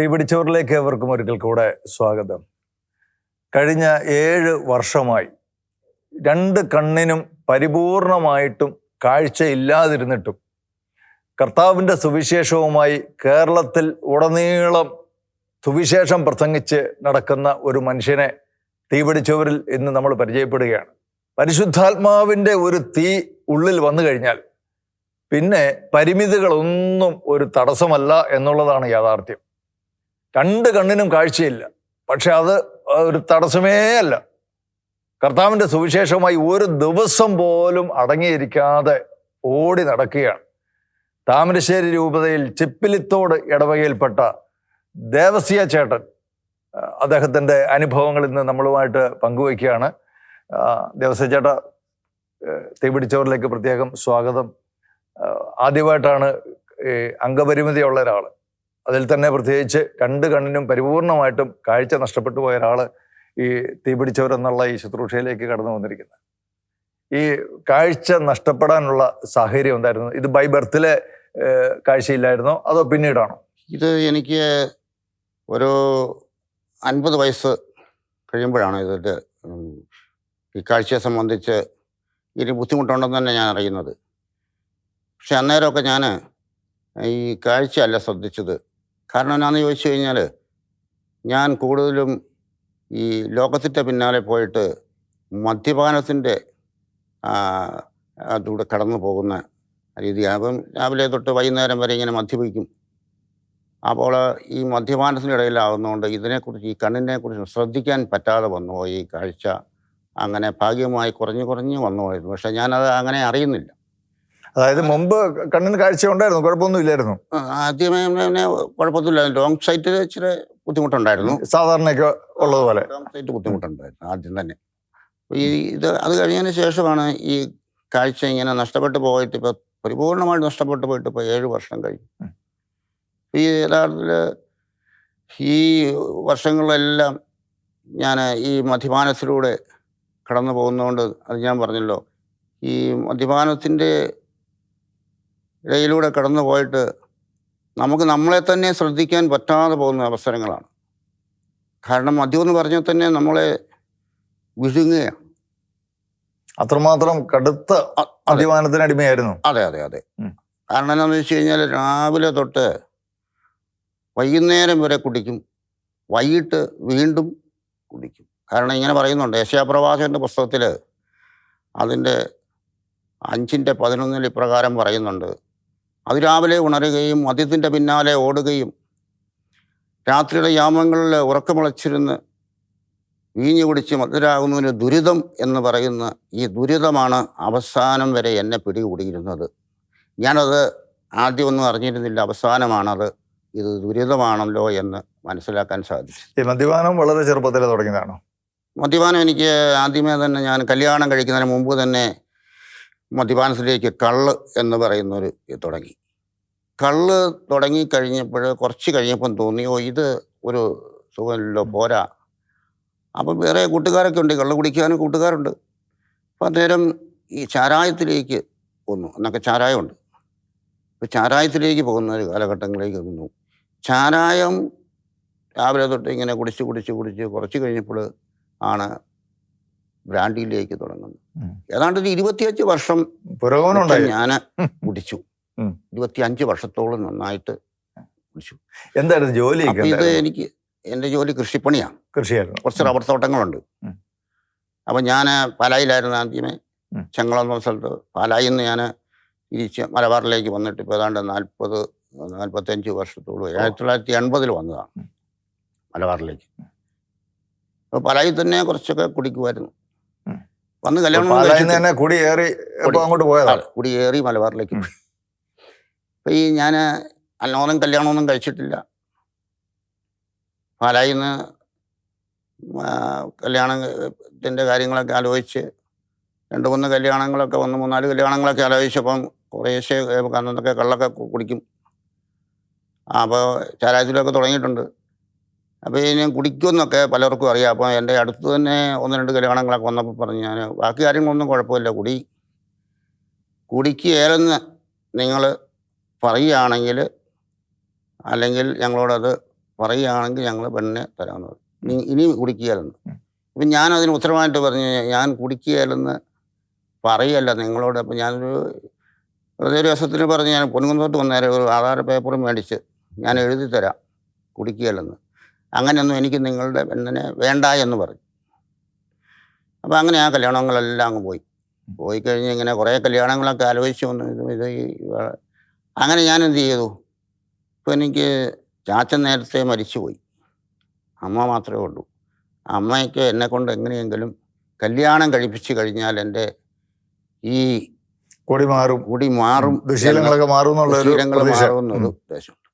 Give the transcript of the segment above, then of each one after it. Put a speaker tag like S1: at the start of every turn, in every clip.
S1: തീപിടിച്ചവരിലേക്ക് ഏവർക്കും ഒരിക്കൽ കൂടെ സ്വാഗതം. കഴിഞ്ഞ 7 വർഷമായി 2 കണ്ണിനും പരിപൂർണമായിട്ടും കാഴ്ചയില്ലാതിരുന്നിട്ടും കർത്താവിൻ്റെ സുവിശേഷവുമായി കേരളത്തിൽ ഉടനീളം സുവിശേഷം പ്രസംഗിച്ച് നടക്കുന്ന ഒരു മനുഷ്യനെ തീപിടിച്ചവരിൽ ഇന്ന് നമ്മൾ പരിചയപ്പെടുകയാണ്. പരിശുദ്ധാത്മാവിൻ്റെ ഒരു തീ ഉള്ളിൽ വന്നു കഴിഞ്ഞാൽ പിന്നെ പരിമിതികളൊന്നും ഒരു തടസ്സമല്ല എന്നുള്ളതാണ് യാഥാർത്ഥ്യം. 2 കണ്ണിനും കാഴ്ചയില്ല, പക്ഷെ അത് ഒരു തടസ്സമേ അല്ല. കർത്താവിൻ്റെ സുവിശേഷമായി ഒരു ദിവസം പോലും അടങ്ങിയിരിക്കാതെ ഓടി നടക്കുകയാണ്. താമരശ്ശേരി രൂപതയിൽ ചിപ്പിലിത്തോട് ഇടവകയിൽപ്പെട്ട ദേവസ്യ ചേട്ടൻ അദ്ദേഹത്തിൻ്റെ അനുഭവങ്ങൾ ഇന്ന് നമ്മളുമായിട്ട് പങ്കുവയ്ക്കുകയാണ്. ദേവസ്യ ചേട്ട, തീപിടിച്ചവരിലേക്ക് പ്രത്യേകം സ്വാഗതം. ആദ്യമായിട്ടാണ് അംഗപരിമിതിയുള്ള ഒരാൾ, അതിൽ തന്നെ പ്രത്യേകിച്ച് 2 കണ്ണിനും പരിപൂർണമായിട്ടും കാഴ്ച നഷ്ടപ്പെട്ടു പോയ ഒരാൾ ഈ തീപിടിച്ചവർ എന്നുള്ള ഈ ശുശ്രൂഷയിലേക്ക് കടന്നു വന്നിരിക്കുന്നത്. ഈ കാഴ്ച നഷ്ടപ്പെടാനുള്ള സാഹചര്യം എന്തായിരുന്നു? ഇത് ബൈ ബർത്തിലെ കാഴ്ചയില്ലായിരുന്നോ അതോ പിന്നീടാണോ?
S2: ഇത് എനിക്ക് ഒരു 50 വയസ്സ് കഴിയുമ്പോഴാണ് ഇതിൻ്റെ ഈ കാഴ്ചയെ സംബന്ധിച്ച് ഇതിന് ബുദ്ധിമുട്ടുണ്ടെന്ന് തന്നെ ഞാൻ അറിയുന്നത്. പക്ഷെ അന്നേരമൊക്കെ ഞാൻ ഈ കാഴ്ചയല്ല ശ്രദ്ധിച്ചത്. കാരണം എന്നാന്ന് ചോദിച്ചു കഴിഞ്ഞാൽ, ഞാൻ കൂടുതലും ഈ ലോകത്തിൻ്റെ പിന്നാലെ പോയിട്ട് മദ്യപാനത്തിൻ്റെ അതിലൂടെ കടന്നു പോകുന്ന രീതിയാണ്. അപ്പം രാവിലെ തൊട്ട് വൈകുന്നേരം വരെ ഇങ്ങനെ മദ്യപിക്കും. അപ്പോൾ ഈ മദ്യപാനത്തിനിടയിലാവുന്നതുകൊണ്ട് ഇതിനെക്കുറിച്ച്, ഈ കണ്ണിനെക്കുറിച്ച് ശ്രദ്ധിക്കാൻ പറ്റാതെ വന്നുപോയി. ഈ കാഴ്ച അങ്ങനെ ഭാഗ്യമായി കുറഞ്ഞു വന്നുപോയിരുന്നു. പക്ഷെ ഞാനത് അങ്ങനെ അറിയുന്നില്ല.
S1: അതായത് മുമ്പ് കണ്ണിന് കാഴ്ച ഉണ്ടായിരുന്നു, കുഴപ്പമൊന്നും ഇല്ലായിരുന്നു?
S2: ആദ്യമേ പിന്നെ കുഴപ്പമൊന്നുമില്ല. ലോങ് സൈറ്റിൽ ഇച്ചിരി ബുദ്ധിമുട്ടുണ്ടായിരുന്നു,
S1: സാധാരണയൊക്കെ ഉള്ളതുപോലെ.
S2: ലോങ് സൈറ്റ് ബുദ്ധിമുട്ടുണ്ടായിരുന്നു ആദ്യം തന്നെ. അത് കഴിഞ്ഞതിന് ശേഷമാണ് ഈ കാഴ്ച ഇങ്ങനെ നഷ്ടപ്പെട്ടു പോയിട്ട്, ഇപ്പോൾ പരിപൂർണമായിട്ട് നഷ്ടപ്പെട്ടു പോയിട്ട് ഇപ്പോൾ 7 വർഷം കഴിഞ്ഞു. ഈ യഥാർത്ഥത്തിൽ ഈ വർഷങ്ങളിലെല്ലാം ഞാൻ ഈ മദ്യപാനത്തിലൂടെ കടന്നു പോകുന്നതുകൊണ്ട്, അത് ഞാൻ പറഞ്ഞല്ലോ, ഈ മദ്യപാനത്തിൻ്റെ ഇടയിലൂടെ കടന്നു പോയിട്ട് നമുക്ക് നമ്മളെ തന്നെ ശ്രദ്ധിക്കാൻ പറ്റാതെ പോകുന്ന അവസരങ്ങളാണ്. കാരണം മദ്യം എന്ന് പറഞ്ഞാൽ തന്നെ നമ്മളെ വിഴുങ്ങുകയാണ്.
S1: അത്രമാത്രം കടുത്ത മദ്യപാനത്തിന് അടിമയായിരുന്നു.
S2: അതെ. കാരണം എന്താണെന്ന് വെച്ച് കഴിഞ്ഞാൽ, രാവിലെ തൊട്ട് വൈകുന്നേരം വരെ കുടിക്കും, വൈകിട്ട് വീണ്ടും കുടിക്കും. കാരണം ഇങ്ങനെ പറയുന്നുണ്ട്, യെശയ്യാപ്രവാചകന്റെ പുസ്തകത്തിൽ അതിൻ്റെ 5:11 ഇപ്രകാരം പറയുന്നുണ്ട്: അതിരാവിലെ ഉണരുകയും മദ്യത്തിൻ്റെ പിന്നാലെ ഓടുകയും രാത്രിയുടെ യാമങ്ങളിൽ ഉറക്കമുളച്ചിരുന്ന് വീഞ്ഞു കുടിച്ച് മദ്യരാകുന്നതിന് ദുരിതം എന്ന് പറയുന്ന ഈ ദുരിതമാണ് അവസാനം വരെ എന്നെ പിടികൂടിയിരുന്നത്. ഞാനത് ആദ്യമൊന്നും അറിഞ്ഞിരുന്നില്ല, അവസാനമാണത് ഇത് ദുരിതമാണല്ലോ എന്ന് മനസ്സിലാക്കാൻ സാധിച്ചു.
S1: ഈ മദ്യപാനം വളരെ ചെറുപ്പത്തിൽ തുടങ്ങിയതാണോ?
S2: മദ്യപാനം എനിക്ക് ആദ്യമേ തന്നെ, ഞാൻ കല്യാണം കഴിക്കുന്നതിന് മുമ്പ് തന്നെ മദ്യപാനത്തിലേക്ക് കള്ള് എന്ന് പറയുന്നൊരു തുടങ്ങി. കള്ള് തുടങ്ങിക്കഴിഞ്ഞപ്പോൾ കുറച്ച് കഴിഞ്ഞപ്പം തോന്നിയോ ഇത് ഒരു സുഖമില്ലല്ലോ, പോരാ. അപ്പം വേറെ കൂട്ടുകാരൊക്കെ ഉണ്ട്, കള്ള് കുടിക്കാനും കൂട്ടുകാരുണ്ട്. അപ്പം അന്നേരം ഈ ചാരായത്തിലേക്ക് വന്നു. എന്നൊക്കെ ചാരായമുണ്ട്. ഇപ്പോൾ ചാരായത്തിലേക്ക് പോകുന്ന ഒരു കാലഘട്ടങ്ങളിലേക്ക് വന്നു. ചാരായം രാവിലെ തൊട്ട് ഇങ്ങനെ കുടിച്ച് കുറച്ച് കഴിഞ്ഞപ്പോൾ ആണ് ബ്രാൻഡിയിലേക്ക് തുടങ്ങുന്നത്. ഏതാണ്ട് ഒരു 25 വർഷം ഞാൻ കുടിച്ചു. 25 വർഷത്തോളം നന്നായിട്ട് കുടിച്ചു.
S1: എന്തായിരുന്നു ജോലി?
S2: ഇത് എൻ്റെ ജോലി കൃഷിപ്പണിയാണ്.
S1: കൃഷിയായിരുന്നു.
S2: കുറച്ച് റബ്ബർ തോട്ടങ്ങളുണ്ട്. അപ്പം ഞാൻ പാലായിലായിരുന്നു ആദ്യമേ, ചെങ്ങളം എന്ന സ്ഥലത്ത്. പാലായിൽ നിന്ന് ഞാൻ തിരിച്ച് മലബാറിലേക്ക് വന്നിട്ട് ഇപ്പോൾ ഏതാണ്ട് 40-45 വർഷത്തോളം. 1980 വന്നതാണ് മലബാറിലേക്ക്. അപ്പോൾ പാലായിൽ തന്നെ കുറച്ചൊക്കെ കുടിക്കുമായിരുന്നു. വന്ന് കല്യാണം കുടിയേറി മലബാറിലേക്ക് പോയി. അപ്പം ഈ ഞാൻ അന്നോന്നും കല്യാണമൊന്നും കഴിച്ചിട്ടില്ല. പാലായിൽ നിന്ന് കല്യാണത്തിൻ്റെ കാര്യങ്ങളൊക്കെ ആലോചിച്ച് 2-3 കല്യാണങ്ങളൊക്കെ വന്ന് 3-4 കല്യാണങ്ങളൊക്കെ ആലോചിച്ചപ്പം കുറേശ്ശെ അന്നൊക്കെ കള്ളൊക്കെ കുടിക്കും. അപ്പോൾ ചാരായത്തിലൊക്കെ തുടങ്ങിയിട്ടുണ്ട്. അപ്പോൾ ഇനി കുടിക്കുമെന്നൊക്കെ പലർക്കും അറിയാം. അപ്പോൾ എൻ്റെ അടുത്ത് തന്നെ 1-2 കല്യാണങ്ങളൊക്കെ വന്നപ്പോൾ പറഞ്ഞു, ഞാൻ ബാക്കി കാര്യങ്ങളൊന്നും കുഴപ്പമില്ല, കുടിക്കുകയില്ലെന്ന് നിങ്ങൾ പറയുകയാണെങ്കിൽ, അല്ലെങ്കിൽ ഞങ്ങളോടത് പറയുകയാണെങ്കിൽ ഞങ്ങൾ പെണ്ണിനെ തരാമെന്ന് പറഞ്ഞു. ഇനി കുടിക്കുകയല്ലെന്ന്. അപ്പം ഞാനതിന് ഉത്തരമായിട്ട് പറഞ്ഞു, ഞാൻ കുടിക്കുകയല്ലെന്ന് പറയുകയല്ല നിങ്ങളോട്. അപ്പം ഞാനൊരു വെറുതെ രസത്തിന് പറഞ്ഞ് ഞാൻ പൊൻകുന്നോട്ട് വന്നേരം ഒരു ആധാര പേപ്പറും മേടിച്ച് ഞാൻ എഴുതി തരാം കുടിക്കുകയല്ലെന്ന്. അങ്ങനെയൊന്നും എനിക്ക് നിങ്ങളുടെ പെണ്ണിനെ വേണ്ട എന്ന് പറഞ്ഞു. അപ്പം അങ്ങനെ ആ കല്യാണങ്ങളെല്ലാം അങ്ങ് പോയി കഴിഞ്ഞ് ഇങ്ങനെ കുറേ കല്യാണങ്ങളൊക്കെ ആലോചിച്ച് വന്നു. അങ്ങനെ ഞാൻ എന്ത് ചെയ്തു, ഇപ്പം എനിക്ക് ചാച്ചൻ നേരത്തെ മരിച്ചുപോയി, അമ്മ മാത്രമേ ഉള്ളൂ. അമ്മയ്ക്ക് എന്നെക്കൊണ്ട് എങ്ങനെയെങ്കിലും കല്യാണം കഴിപ്പിച്ച് കഴിഞ്ഞാൽ എൻ്റെ ഈ
S1: കൊടി മാറും, ദുശീലങ്ങളൊക്കെ
S2: മാറുമെന്നൊരു ഉദ്ദേശമുണ്ട്.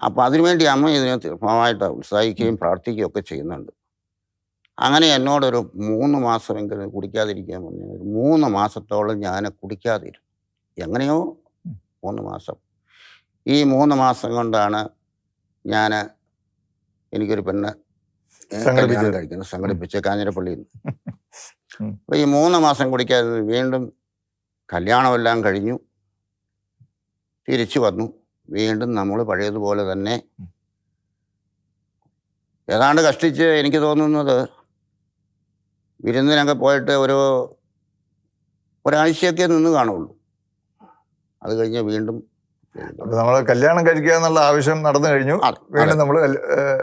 S2: അപ്പം അതിനുവേണ്ടി അമ്മ ഇതിനെ തീർച്ചയായിട്ട് ഉത്സാഹിക്കുകയും പ്രാർത്ഥിക്കുകയും ഒക്കെ ചെയ്യുന്നുണ്ട്. അങ്ങനെ എന്നോടൊരു 3 മാസമെങ്കിലും കുടിക്കാതിരിക്കാൻ പറഞ്ഞു. ഒരു 3 മാസത്തോളം ഞാൻ കുടിക്കാതിരുന്നു. എങ്ങനെയോ 3 മാസം. ഈ 3 മാസം കൊണ്ടാണ് ഞാൻ എനിക്കൊരു പെണ്ണ് കല്യാണം കഴിക്കുന്നത്, സംഘടിപ്പിച്ച് കാഞ്ഞിരപ്പള്ളിയിൽ നിന്ന്. അപ്പോൾ ഈ 3 മാസം കുടിക്കാതെ വീണ്ടും കല്യാണമെല്ലാം കഴിഞ്ഞു, തിരിച്ചു വന്നു. വീണ്ടും നമ്മൾ പഴയതുപോലെ തന്നെ ഏതാണ്ട് കഷ്ടിച്ച് എനിക്ക് തോന്നുന്നത് വിരുന്നിനൊക്കെ പോയിട്ട് ഒരാഴ്ചയൊക്കെ നിന്ന് കാണുള്ളൂ. അത് കഴിഞ്ഞ് വീണ്ടും
S1: നമ്മൾ കല്യാണം കഴിക്കുക എന്നുള്ള ആവശ്യം നടന്നു കഴിഞ്ഞു. വീണ്ടും നമ്മൾ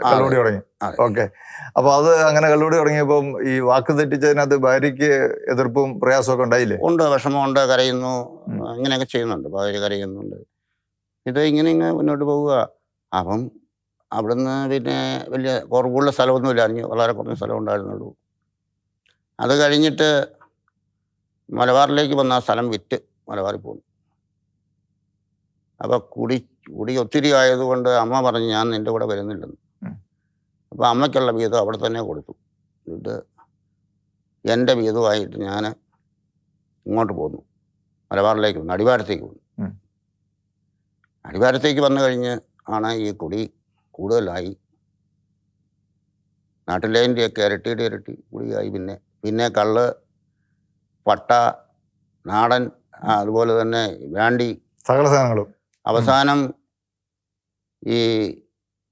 S1: കള്ളുകൂടി തുടങ്ങി. ഓക്കെ. അപ്പൊ അത് അങ്ങനെ കള്ളുകൂടി തുടങ്ങിയപ്പം ഈ വാക്ക് തെറ്റിച്ചതിനകത്ത് ഭാര്യയ്ക്ക് എതിർപ്പും പ്രയാസമൊക്കെ ഉണ്ടായില്ലേ?
S2: ഉണ്ട്, വിഷമമുണ്ട്, കരയുന്നു, അങ്ങനെയൊക്കെ ചെയ്യുന്നുണ്ട്. ഭാര്യ കരയുന്നുണ്ട്. ഇത് ഇങ്ങനെ മുന്നോട്ട് പോവുക. അപ്പം അവിടുന്ന് പിന്നെ വലിയ കൂടുതൽ സ്ഥലമൊന്നുമില്ല, വളരെ കുറഞ്ഞ സ്ഥലം ഉണ്ടായിരുന്നുള്ളൂ. അത് കഴിഞ്ഞിട്ട് മലബാറിലേക്ക് വന്ന ആ സ്ഥലം വിറ്റ് മലബാറിൽ പോകുന്നു. അപ്പോൾ കുടി ഒത്തിരി ആയതുകൊണ്ട് അമ്മ പറഞ്ഞു, ഞാൻ നിൻ്റെ കൂടെ വരുന്നില്ലെന്ന്. അപ്പോൾ അമ്മയ്ക്കുള്ള വീതം അവിടെ തന്നെ കൊടുത്തു. ഇത് എൻ്റെ വീതമായിട്ട് ഞാൻ ഇങ്ങോട്ട് പോന്നു, മലബാറിലേക്ക് വന്നു, അടിവാരത്തേക്ക് വന്നു. അടിവാരത്തേക്ക് വന്നു കഴിഞ്ഞ് ആണ് ഈ കുടി കൂടുതലായി. നാട്ടിലേൻ്റെയൊക്കെ ഇരട്ടി കുടിയായി. പിന്നെ കള്ള്, പട്ട, നാടൻ, അതുപോലെ തന്നെ ബ്രാൻഡി,
S1: സകല സാധനങ്ങളും.
S2: അവസാനം ഈ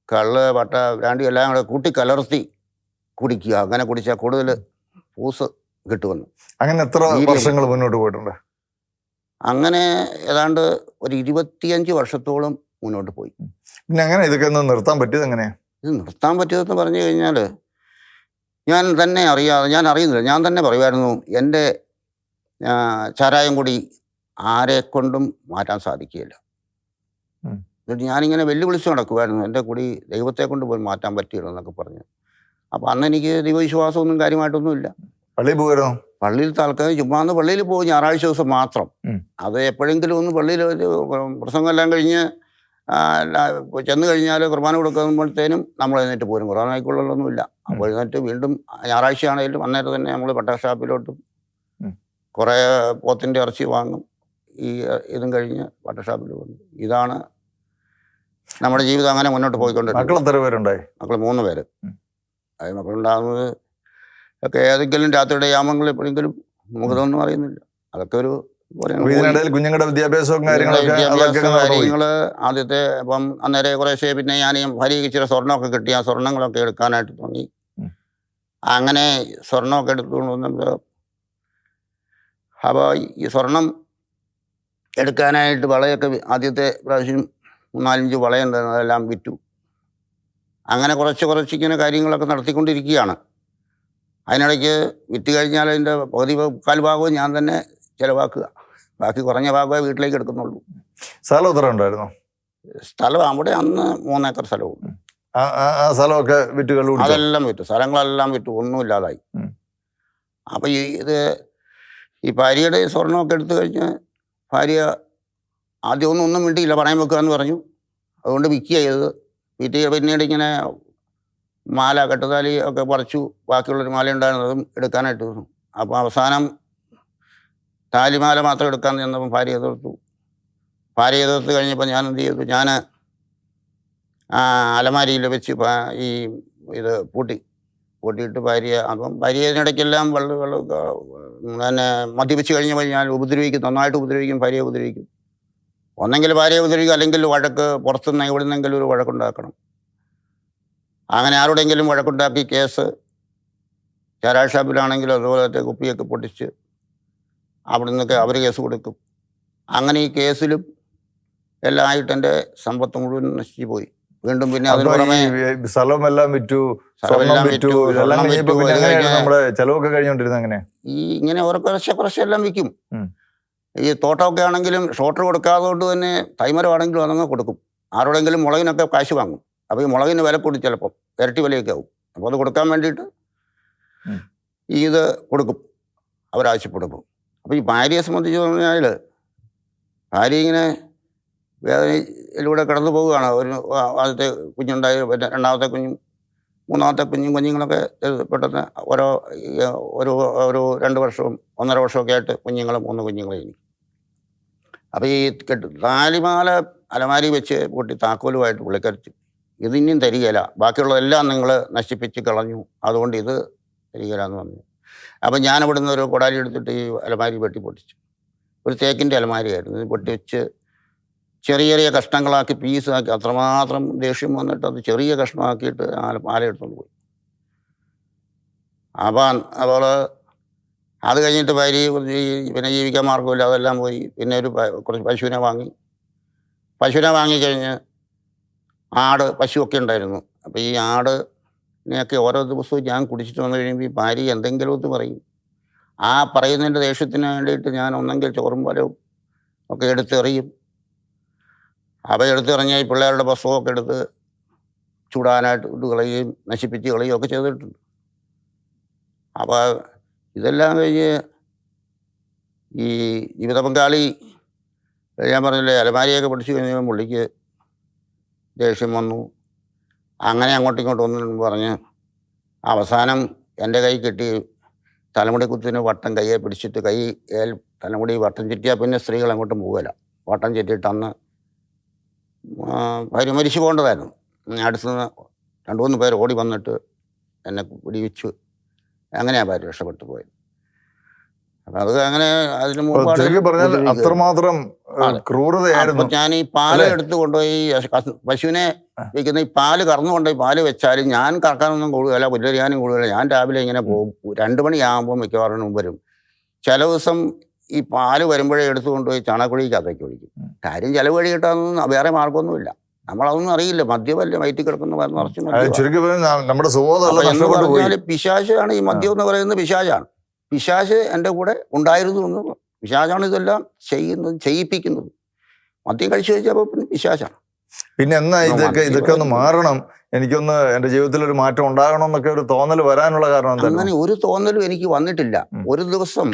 S2: കള്ള്, പട്ട, ബ്രാൻഡി എല്ലാം കൂടെ കൂട്ടിക്കലർത്തി കുടിക്കുക. അങ്ങനെ കുടിച്ചാൽ കൂടുതൽ പൂസ് കിട്ടുമെന്ന്.
S1: അങ്ങനെ എത്ര വർഷങ്ങൾ മുന്നോട്ട് പോയിട്ടുണ്ട്?
S2: അങ്ങനെ ഏതാണ്ട് ഒരു 25 വർഷത്തോളം മുന്നോട്ട് പോയി.
S1: പിന്നെ അങ്ങനെ ഇതൊക്കെ ഒന്ന് നിർത്താൻ പറ്റിയത് എങ്ങനെയാ? ഇത്
S2: നിർത്താൻ പറ്റിയതെന്ന് പറഞ്ഞു കഴിഞ്ഞാൽ ഞാൻ അറിയുന്നില്ല. ഞാൻ തന്നെ പറയുമായിരുന്നു, എൻ്റെ ചാരായം കൂടി ആരെക്കൊണ്ടും മാറ്റാൻ സാധിക്കുകയില്ല. എന്നിട്ട് ഞാനിങ്ങനെ വെല്ലുവിളിച്ച് നടക്കുമായിരുന്നു, എൻ്റെ കുടി ദൈവത്തെ കൊണ്ട് പോയി മാറ്റാൻ പറ്റിയില്ല എന്നൊക്കെ പറഞ്ഞു. അപ്പം അന്ന് എനിക്ക് ദൈവവിശ്വാസമൊന്നും കാര്യമായിട്ടൊന്നുമില്ല.
S1: പള്ളിയിൽ പോകുമായിരുന്നു?
S2: പള്ളിയിൽ താൽക്കാലം ചുമ്മാ പള്ളിയിൽ പോകും, ഞായറാഴ്ച ദിവസം മാത്രം. അത് എപ്പോഴെങ്കിലും ഒന്ന് പള്ളിയിൽ പ്രസംഗം എല്ലാം കഴിഞ്ഞ് ചെന്ന് കഴിഞ്ഞാൽ കുർബാന കൊടുക്കുമ്പോഴത്തേനും നമ്മൾ എഴുന്നേറ്റ് പോരും. കുർബാനയ്ക്കുള്ളതൊന്നുമില്ല. അപ്പോൾ എഴുന്നേറ്റ് വീണ്ടും ഞായറാഴ്ചയാണെങ്കിലും അന്നേരം തന്നെ നമ്മൾ പട്ടഷാപ്പിലോട്ടും കുറേ പോത്തിൻ്റെ ഇറച്ചി വാങ്ങും. ഇതും കഴിഞ്ഞ് പട്ടഷാപ്പിൽ വന്നു. ഇതാണ് നമ്മുടെ ജീവിതം. അങ്ങനെ മുന്നോട്ട് പോയിക്കൊണ്ടിരുന്നു.
S1: മക്കൾ എത്ര പേരുണ്ടായി?
S2: മക്കൾ 3 പേര്. അത് മക്കളുണ്ടാകുന്നത് ഒക്കെ ഏതെങ്കിലും രാത്രിയുടെ യാമങ്ങളിൽ എപ്പോഴെങ്കിലും നമുക്കിതൊന്നും അറിയുന്നില്ല. അതൊക്കെ ഒരു
S1: കുഞ്ഞുങ്ങളുടെ വിദ്യാഭ്യാസവും
S2: കാര്യങ്ങള് ആദ്യത്തെ. അപ്പം അന്നേരം കുറേശ്ശെ പിന്നെ ഞാൻ ഭാര്യയ്ക്ക് ഇച്ചിരി സ്വർണ്ണമൊക്കെ കിട്ടി. ആ സ്വർണ്ണങ്ങളൊക്കെ എടുക്കാനായിട്ട് തുടങ്ങി. അങ്ങനെ സ്വർണ്ണമൊക്കെ എടുത്തുകൊണ്ട് വന്നപ്പോൾ അപ്പോൾ ഈ സ്വർണം എടുക്കാനായിട്ട് വളയൊക്കെ ആദ്യത്തെ പ്രാവശ്യം 4-5 വളയുണ്ടായിരുന്നു, അതെല്ലാം വിറ്റു. അങ്ങനെ കുറച്ച് ഇങ്ങനെ കാര്യങ്ങളൊക്കെ നടത്തിക്കൊണ്ടിരിക്കുകയാണ്. അതിനിടയ്ക്ക് വിറ്റ് കഴിഞ്ഞാൽ അതിൻ്റെ പകുതി 4 ഭാഗവും ഞാൻ തന്നെ ചിലവാക്കുക. ബാക്കി കുറഞ്ഞ ഭാഗമേ വീട്ടിലേക്ക് എടുക്കുന്നുള്ളൂ.
S1: സ്ഥലം എത്ര ഉണ്ടായിരുന്നു?
S2: സ്ഥലം അവിടെ അന്ന് 3 ഏക്കർ സ്ഥലവും.
S1: സ്ഥലമൊക്കെ വിറ്റ്
S2: അതെല്ലാം വിറ്റു, സ്ഥലങ്ങളെല്ലാം വിറ്റു, ഒന്നുമില്ലാതായി. അപ്പം ഈ ഭാര്യയുടെ സ്വർണ്ണമൊക്കെ എടുത്തു കഴിഞ്ഞ് ഭാര്യ ആദ്യം ഒന്നും മിണ്ടിയില്ല, പണയം വെക്കുക എന്ന് പറഞ്ഞു. അതുകൊണ്ട് വിൽക്കുക ചെയ്തത്. പിന്നീട് ഇങ്ങനെ മാല, കെട്ടുതാലി ഒക്കെ പറിച്ചു. ബാക്കിയുള്ളൊരു മാല ഉണ്ടായിരുന്നതും എടുക്കാനായിട്ട് വന്നു. അപ്പോൾ അവസാനം താലിമാല മാത്രം എടുക്കാൻ ചെന്നപ്പം ഭാര്യ എതിർത്ത് കഴിഞ്ഞപ്പോൾ ഞാൻ എന്ത് ചെയ്തു, ഞാൻ അലമാരിയിൽ വെച്ച് ഇത് പൂട്ടിയിട്ട് അപ്പം ഭാര്യയിടയ്ക്കെല്ലാം വെള്ളം പിന്നെ മദ്യപിച്ച് കഴിഞ്ഞപ്പോൾ ഞാൻ നന്നായിട്ട് ഉപദ്രവിക്കും. ഭാര്യയെ ഉപദ്രവിക്കും. ഒന്നെങ്കിൽ ഭാര്യയെ ഉപദ്രവിക്കും, അല്ലെങ്കിൽ വഴക്ക് പുറത്തുനിന്ന് എവിടെ നിന്നെങ്കിലും ഒരു വഴക്കുണ്ടാക്കണം. അങ്ങനെ ആരുടെയെങ്കിലും വഴക്കുണ്ടാക്കി കേസ്, ചാരായ ഷാപ്പിലാണെങ്കിലും അതുപോലത്തെ കുപ്പിയൊക്കെ പൊട്ടിച്ച് അവിടെ നിന്നൊക്കെ അവർ കേസ് കൊടുക്കും. അങ്ങനെ ഈ കേസിലും എല്ലാം ആയിട്ട് എൻ്റെ സമ്പത്ത് മുഴുവൻ നശിച്ചു പോയി. വീണ്ടും പിന്നെ അതിന് പുറമെ
S1: സ്ഥലമെല്ലാം വിറ്റു,
S2: സ്ഥലമെല്ലാം
S1: വിറ്റു,
S2: വിറ്റു,
S1: എല്ലാം
S2: സ്വർണം
S1: കഴിഞ്ഞപ്പോ
S2: വിറ്റു.
S1: പിന്നെ
S2: അത്
S1: എങ്ങനെയായിരുന്നു
S2: കഴിഞ്ഞ്
S1: നമ്മുടെ ചെലവൊക്കെ കഴിഞ്ഞോണ്ടിരുന്നത്? അങ്ങനെ
S2: ഈ ഇങ്ങനെ ഓരോ കുറച്ച് എല്ലാം വിൽക്കും.
S1: ഉം.
S2: ഈ തോട്ടമൊക്കെ ആണെങ്കിലും ഷോർട്ടർ കൊടുക്കാതെ കൊണ്ട് തന്നെ തൈമരമാണെങ്കിലും അതങ്ങ് കൊടുക്കും. ആരോടെങ്കിലും മുളകിനൊക്കെ കാശ് വാങ്ങും. അപ്പോൾ ഈ മുളകിന് വില കൂടി ചിലപ്പം ഇരട്ടി വിലയൊക്കെ ആവും. അപ്പോൾ അത് കൊടുക്കാൻ വേണ്ടിയിട്ട് ഇത് കൊടുക്കും, അവരാവശ്യപ്പെടുമ്പോൾ. അപ്പോൾ ഈ ഭാര്യയെ സംബന്ധിച്ച് പറഞ്ഞാൽ ഭാര്യ ഇങ്ങനെ വേദനയിലൂടെ കടന്നു പോവുകയാണ്. ഒരു ആദ്യത്തെ കുഞ്ഞുണ്ടായി, പിന്നെ രണ്ടാമത്തെ കുഞ്ഞും മൂന്നാമത്തെ കുഞ്ഞുങ്ങളൊക്കെ പെട്ടെന്ന് ഒരു 2 വർഷവും 1.5 വർഷമൊക്കെ ആയിട്ട് 3 കുഞ്ഞുങ്ങളെ എനിക്ക്. അപ്പോൾ ഈ താലിമാല അലമാരി വെച്ച് കൂട്ടി താക്കോലുമായിട്ട് പുള്ളിക്കാരത്തി ഇതിനും തരികയില്ല, ബാക്കിയുള്ളതെല്ലാം നിങ്ങൾ നശിപ്പിച്ച് കളഞ്ഞു, അതുകൊണ്ട് ഇത് തരികയില്ല എന്ന് പറഞ്ഞു. അപ്പം ഞാൻ ഇവിടുന്ന് ഒരു കൊടാലി എടുത്തിട്ട് ഈ അലമാരി പൊട്ടിച്ചു. ഒരു തേക്കിൻ്റെ അലമാരിയായിരുന്നു. ഇത് പൊട്ടിച്ച് ചെറിയ ചെറിയ കഷ്ണങ്ങളാക്കി, പീസാക്കി, അത്രമാത്രം ദേഷ്യം വന്നിട്ട് അത് ചെറിയ കഷ്ണമാക്കിയിട്ട് മാല എടുത്തുകൊണ്ട് പോയി. അപ്പോൾ അത് കഴിഞ്ഞിട്ട് ഭാര്യ പിന്നെ ജീവിക്കാൻ മാർഗമില്ല, അതെല്ലാം പോയി. പിന്നെ കുറച്ച് പശുവിനെ വാങ്ങിക്കഴിഞ്ഞ് പശുവൊക്കെ ഉണ്ടായിരുന്നു. അപ്പോൾ ഈ ആടിനെയൊക്കെ ഓരോ ദിവസവും ഞാൻ കുടിച്ചിട്ട് വന്നു കഴിയുമ്പോൾ ഈ ഭാര്യ എന്തെങ്കിലും ഒന്ന് പറയും. ആ പറയുന്നതിൻ്റെ ദേഷ്യത്തിന് വേണ്ടിയിട്ട് ഞാൻ ഒന്നെങ്കിൽ ചോറും പാലും ഒക്കെ എടുത്തെറിയും. അവ എടുത്തെറിഞ്ഞാൽ ഈ പിള്ളേരുടെ പുസ്തകമൊക്കെ എടുത്ത് ചൂടാനായിട്ട് ഇട്ട് കളയുകയും നശിപ്പിച്ച് കളയുകയും ഒക്കെ ചെയ്തിട്ടുണ്ട്. അപ്പോൾ ഇതെല്ലാം കഴിഞ്ഞ് ഈ ജീവിത പങ്കാളി ഞാൻ പറഞ്ഞില്ലേ, അലമാരിയൊക്കെ പിടിച്ചു കഴിഞ്ഞപ്പോൾ പുള്ളിക്ക് ദേഷ്യം വന്നു. അങ്ങനെ അങ്ങോട്ടും ഇങ്ങോട്ടും ഒന്നും പറഞ്ഞ് അവസാനം എൻ്റെ കൈ കെട്ടി തലമുടി കുത്തിന് വട്ടം കയ്യെ പിടിച്ചിട്ട് തലമുടി വട്ടം ചുറ്റിയാൽ പിന്നെ സ്ത്രീകൾ അങ്ങോട്ടും പോകില്ല. വട്ടം ചുറ്റിയിട്ട് അന്ന് ഭാര്യ മരിച്ചു പോകേണ്ടതായിരുന്നു. അടുത്തുനിന്ന് 2-3 പേർ ഓടി വന്നിട്ട് എന്നെ പിടിവിച്ചു. അങ്ങനെയാണ് ഭാര്യ രക്ഷപ്പെട്ടു പോയത്. അപ്പം അത് അങ്ങനെ അതിന് മുമ്പ്
S1: അത്രമാത്രം ക്രൂരതയായിരുന്നു.
S2: ഞാൻ ഈ പാല് എടുത്ത് കൊണ്ടുപോയി പശുവിനെ വയ്ക്കുന്ന ഈ പാല് കറന്നു കൊണ്ടുപോയി പാല് വെച്ചാലും ഞാൻ കറക്കാനൊന്നും കൂടുതല, പുല്ലരിയാനും കൂടുതല. ഞാൻ രാവിലെ ഇങ്ങനെ പോകും. 2 മണിയാകുമ്പോൾ മിക്കവാറും മുമ്പ് വരും. ചില ദിവസം ഈ പാല് വരുമ്പോഴേ എടുത്തു കൊണ്ടുപോയി ചാണകക്കുഴിക്കകത്തേക്ക് ഒഴിക്കും. കാര്യം ചിലവ് വഴി കിട്ടാനൊന്നും വേറെ മാർഗമൊന്നുമില്ല. നമ്മളതൊന്നും അറിയില്ല. മദ്യമല്ലേ വയറ്റിൽ കിടക്കുന്ന നിറച്ച് പറഞ്ഞാൽ പിശാചാണ് ഈ മദ്യം എന്ന് പറയുന്നത്. പിശാച് എൻ്റെ കൂടെ ഉണ്ടായിരുന്നു എന്ന്. പിശാചാണ് ഇതെല്ലാം ചെയ്യിപ്പിക്കുന്നത്. മദ്യം കഴിച്ചു കഴിച്ചപ്പോൾ പിന്നെ പിശാചാണ്.
S1: പിന്നെ എന്നാ ഇതൊക്കെ ഒന്ന് മാറണം, എനിക്കൊന്ന് എൻ്റെ ജീവിതത്തിൽ ഒരു മാറ്റം ഉണ്ടാകണം എന്നൊക്കെ ഒരു തോന്നൽ വരാനുള്ള കാരണം എന്താ?
S2: അങ്ങനെ ഒരു തോന്നലും എനിക്ക് വന്നിട്ടില്ല. ഒരു ദിവസം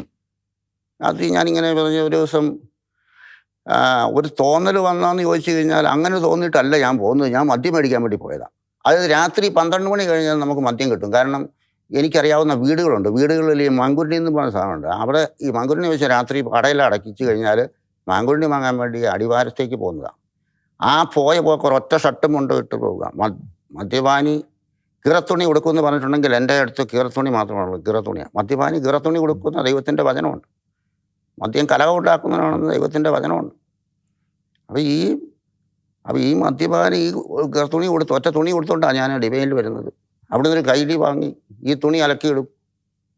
S2: അത് ഞാനിങ്ങനെ പറഞ്ഞ ഒരു ദിവസം ഒരു തോന്നൽ വന്നാന്ന് ചോദിച്ചു കഴിഞ്ഞാൽ അങ്ങനെ തോന്നിയിട്ടല്ല ഞാൻ പോകുന്നത്. ഞാൻ മദ്യം മേടിക്കാൻ വേണ്ടി പോയതാണ്. അതായത് രാത്രി 12 മണി കഴിഞ്ഞാൽ നമുക്ക് മദ്യം കിട്ടും. കാരണം എനിക്കറിയാവുന്ന വീടുകളുണ്ട്. വീടുകളിൽ ഈ മാങ്കുരുണി എന്ന് പറഞ്ഞ സാധനമുണ്ട്. അവിടെ ഈ മാങ്കുരുണി വെച്ച് രാത്രി കടയെല്ലാം അടക്കിച്ച് കഴിഞ്ഞാൽ മാങ്കുരുണി വാങ്ങാൻ വേണ്ടി അടിവാരത്തേക്ക് പോകുന്നതാണ്. ആ പോയ ഒരൊറ്റ ഷർട്ടും കൊണ്ട് ഇട്ട് പോവുക. മദ്യപാനി കീറത്തുണി കൊടുക്കുമെന്ന് പറഞ്ഞിട്ടുണ്ടെങ്കിൽ എൻ്റെ അടുത്ത് കീറത്തുണി മാത്രമാണുള്ളൂ. കീറത്തുണിയാണ്. മദ്യപാനി കീറത്തുണി കൊടുക്കുന്ന ദൈവത്തിൻ്റെ വചനമുണ്ട്. മദ്യം കലഹം ഉണ്ടാക്കുന്നതിനാണെന്ന് ദൈവത്തിൻ്റെ വചനമുണ്ട്. അപ്പോൾ ഈ മദ്യപാനി ഈ തുണി ഒറ്റ തുണി കൊടുത്തോണ്ടാണ് ഞാൻ ഡിവൈനിൽ വരുന്നത്. അവിടെ നിന്നൊരു കൈലി വാങ്ങി ഈ തുണി അലക്കിയിടും.